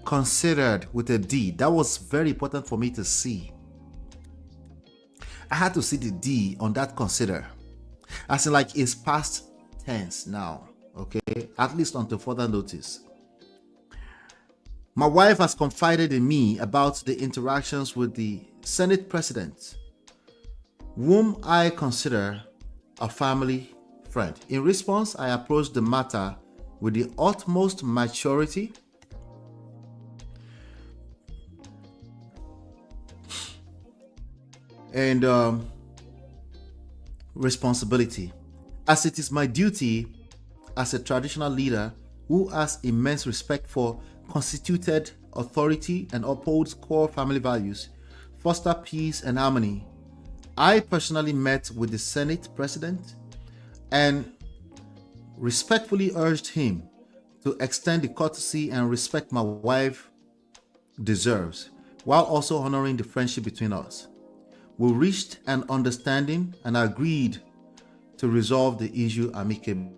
Considered with a D. That was very important for me to see. I had to see the D on that consider. As in, like, it's past tense now, okay? At least until further notice. My wife has confided in me about the interactions with the Senate President, whom I consider a family friend. In response, I approached the matter with the utmost maturity and responsibility, as it is my duty as a traditional leader who has immense respect for constituted authority and upholds core family values, foster peace and harmony. I personally met with the Senate President and respectfully urged him to extend the courtesy and respect my wife deserves, while also honoring the friendship between us. We reached an understanding and agreed to resolve the issue amicably.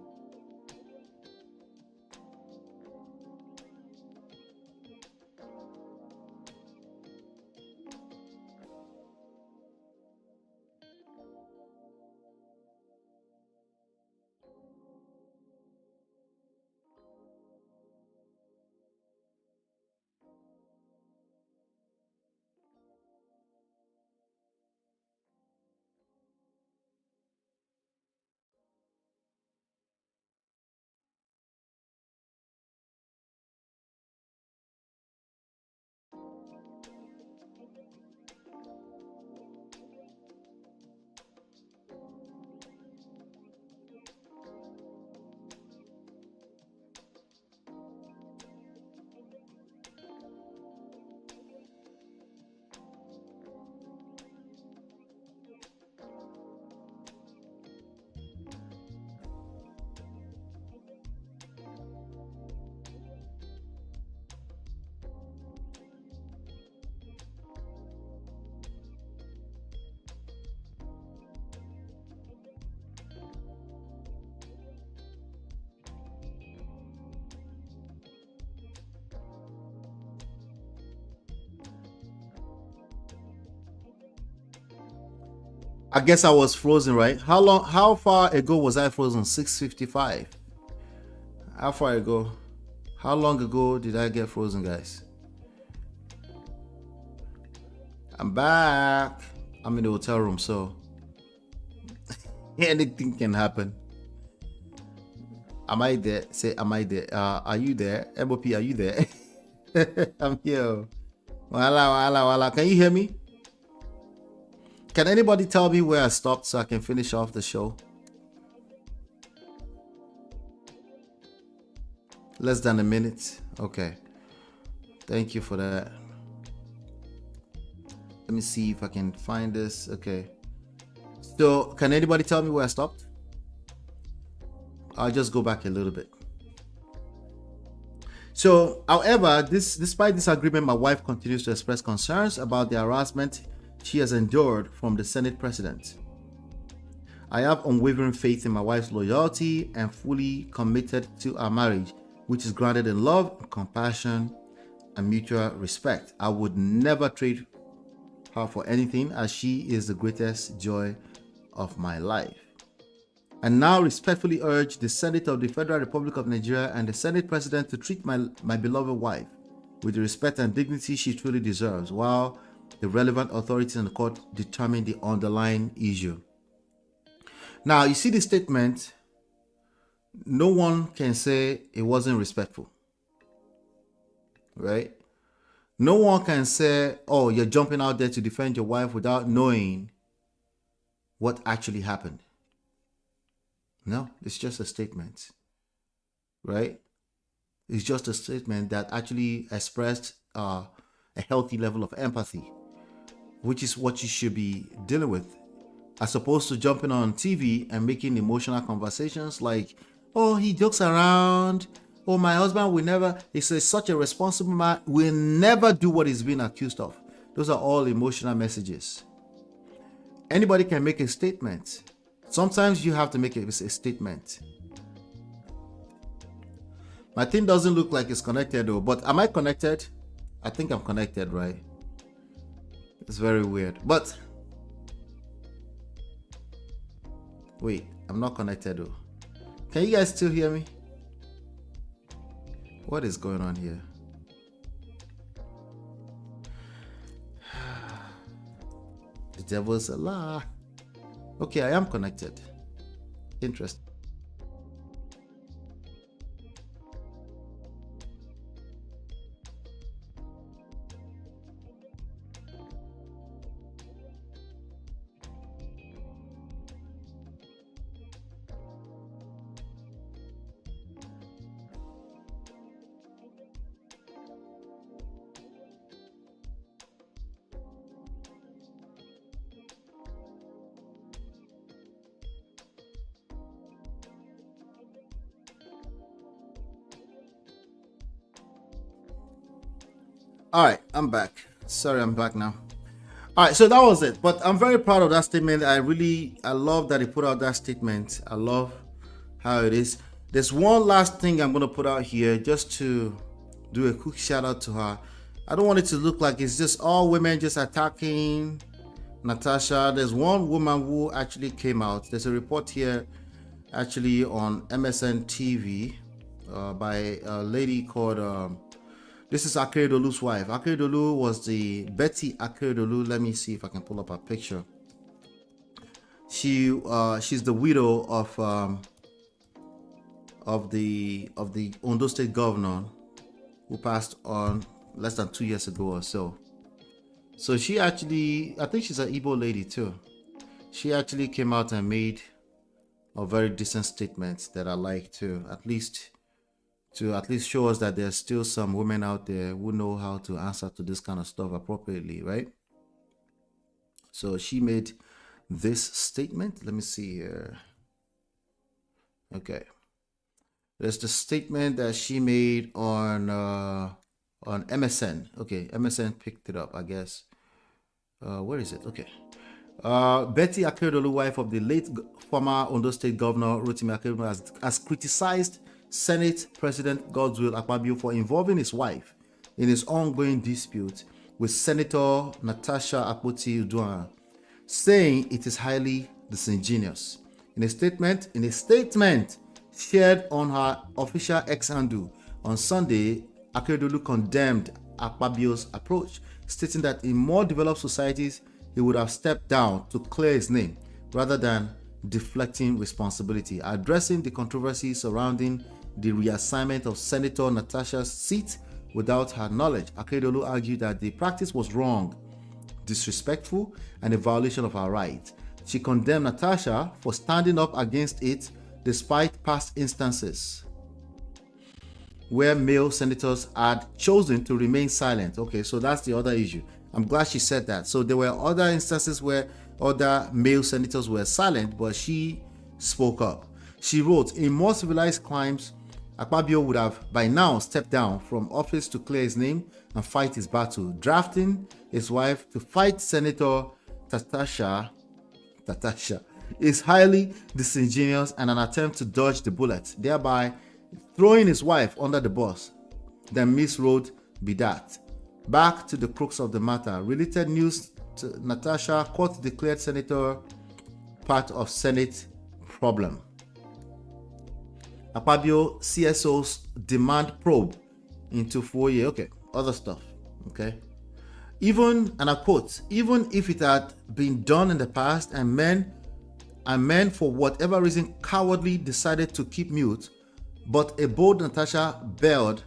I guess I was frozen, right? How far ago was I frozen? 6:55. How far ago? How long ago did I get frozen, guys? I'm back. I'm in the hotel room, so anything can happen. Am I there? Say, am I there? Are you there? MOP, are you there? I'm here. Wala. Can you hear me? Can anybody tell me where I stopped so I can finish off the show? Less than a minute. Okay. Thank you for that. Let me see if I can find this. Okay. So, can anybody tell me where I stopped? I'll just go back a little bit. So, however, despite this agreement, my wife continues to express concerns about the harassment she has endured from the Senate president. I have unwavering faith in my wife's loyalty and fully committed to our marriage, which is grounded in love, compassion, and mutual respect. I would never trade her for anything, as she is the greatest joy of my life. And now respectfully urge the Senate of the Federal Republic of Nigeria and the Senate President to treat my beloved wife with the respect and dignity she truly deserves, while the relevant authorities in the court determine the underlying issue. Now, you see the statement, no one can say it wasn't respectful, right? No one can say, oh, you're jumping out there to defend your wife without knowing what actually happened. No, it's just a statement, right? It's just a statement that actually expressed a healthy level of empathy, which is what you should be dealing with, as opposed to jumping on TV and making emotional conversations like, oh, he jokes around, oh, my husband will never, he's such a responsible man, will never do what he's being accused of. Those are all emotional messages. Anybody can make a statement. Sometimes you have to make a statement. My thing doesn't look like it's connected though, but am I connected? I think I'm connected, right? It's very weird, but wait, I'm not connected though. Can you guys still hear me? What is going on here? The devil's a lie. Okay, I am connected. Interesting. All right, I'm back. Sorry, I'm back now. All right, so that was it. But I'm very proud of that statement. I love that he put out that statement. I love how it is. There's one last thing I'm going to put out here just to do a quick shout out to her. I don't want it to look like it's just all women just attacking Natasha. There's one woman who actually came out. There's a report here actually on MSN TV by a lady called... this is Akpabio's wife. Akpabio was the Betty Akpabio. Let me see if I can pull up her picture. She's the widow of the Ondo State governor who passed on less than 2 years ago or so. So she actually, I think she's an Igbo lady too. She actually came out and made a very decent statement that I like to at least show us that there's still some women out there who know how to answer to this kind of stuff appropriately, right? So she made this statement. Let me see here. Okay. There's the statement that she made on MSN. Okay, MSN picked it up, I guess. Where is it? Okay. Betty Akpabio, wife of the late former Ondo State Governor Rotimi Akpabio, has criticized Senate President Godswill Akpabio for involving his wife in his ongoing dispute with Senator Natasha Akpoti Uduaghan, saying it is highly disingenuous. In a statement shared on her official X handle on Sunday, Akpabio condemned Akpabio's approach, stating that in more developed societies, he would have stepped down to clear his name rather than deflecting responsibility. Addressing the controversy surrounding the reassignment of Senator Natasha's seat without her knowledge, Akpabio argued that the practice was wrong, disrespectful, and a violation of her rights. She condemned Natasha for standing up against it despite past instances where male senators had chosen to remain silent. Okay, so that's the other issue. I'm glad she said that. So there were other instances where other male senators were silent, but she spoke up. She wrote, in more civilized climes, Akpabio would have by now stepped down from office to clear his name and fight his battle. Drafting his wife to fight Senator Natasha is highly disingenuous and an attempt to dodge the bullet, thereby throwing his wife under the bus. Then Miss Road be that. Back to the crux of the matter. Related news to Natasha, court declared senator part of Senate problem. Akpabio CSO's demand probe into 4 years. Okay, other stuff. Okay. Even, and I quote, even if it had been done in the past and men for whatever reason cowardly decided to keep mute, but a bold Natasha bailed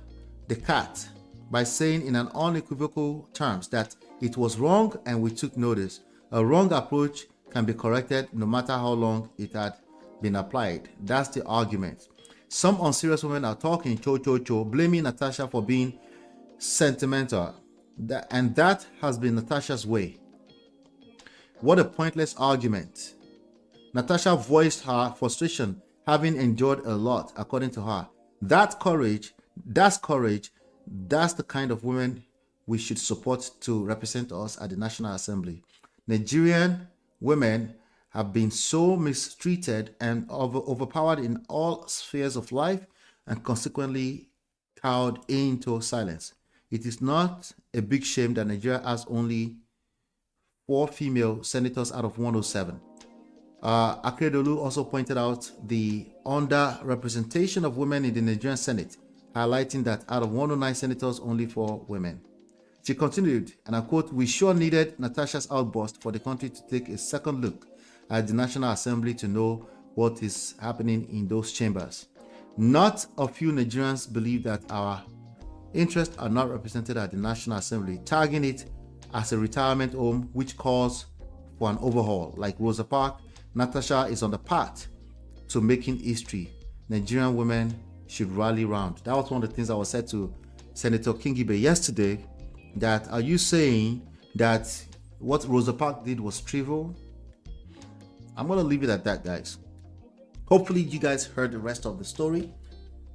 the cat by saying in an unequivocal terms that it was wrong and we took notice. A wrong approach can be corrected no matter how long it had been applied. That's the argument. Some unserious women are talking blaming Natasha for being sentimental. And that has been Natasha's way. What a pointless argument. Natasha voiced her frustration, having endured a lot, according to her. That's courage. That's the kind of women we should support to represent us at the National Assembly. Nigerian women have been so mistreated and overpowered in all spheres of life and consequently cowed into silence. It is not a big shame that Nigeria has only 4 female senators out of 107. Akpabio also pointed out the underrepresentation of women in the Nigerian Senate, highlighting that out of 109 senators, only 4 women. She continued, and I quote, we sure needed Natasha's outburst for the country to take a second look at the National Assembly to know what is happening in those chambers. Not a few Nigerians believe that our interests are not represented at the National Assembly, tagging it as a retirement home which calls for an overhaul. Like Rosa Parks, Natasha is on the path to making history. Nigerian women should rally round. That was one of the things I was said to Senator Kingibe yesterday, that are you saying that what Rosa Parks did was trivial? I'm going to leave it at that, guys. Hopefully you guys heard the rest of the story.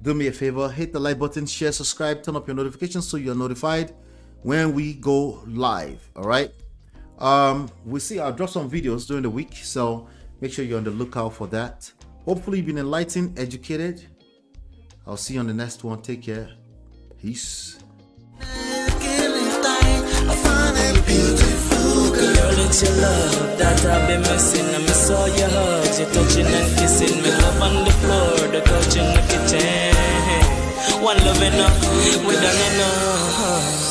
Do me a favor, hit the like button, share, subscribe, turn up your notifications so you're notified when we go live. All right. We'll see. I'll drop some videos during the week, so make sure you're on the lookout for that. Hopefully you've been enlightened, educated. I'll see you on the next one. Take care. Peace. Girl, it's your love that I've been missing. I miss all your hugs, your touching and kissing. Me love on the floor, the couch in the kitchen. One love enough, we done enough.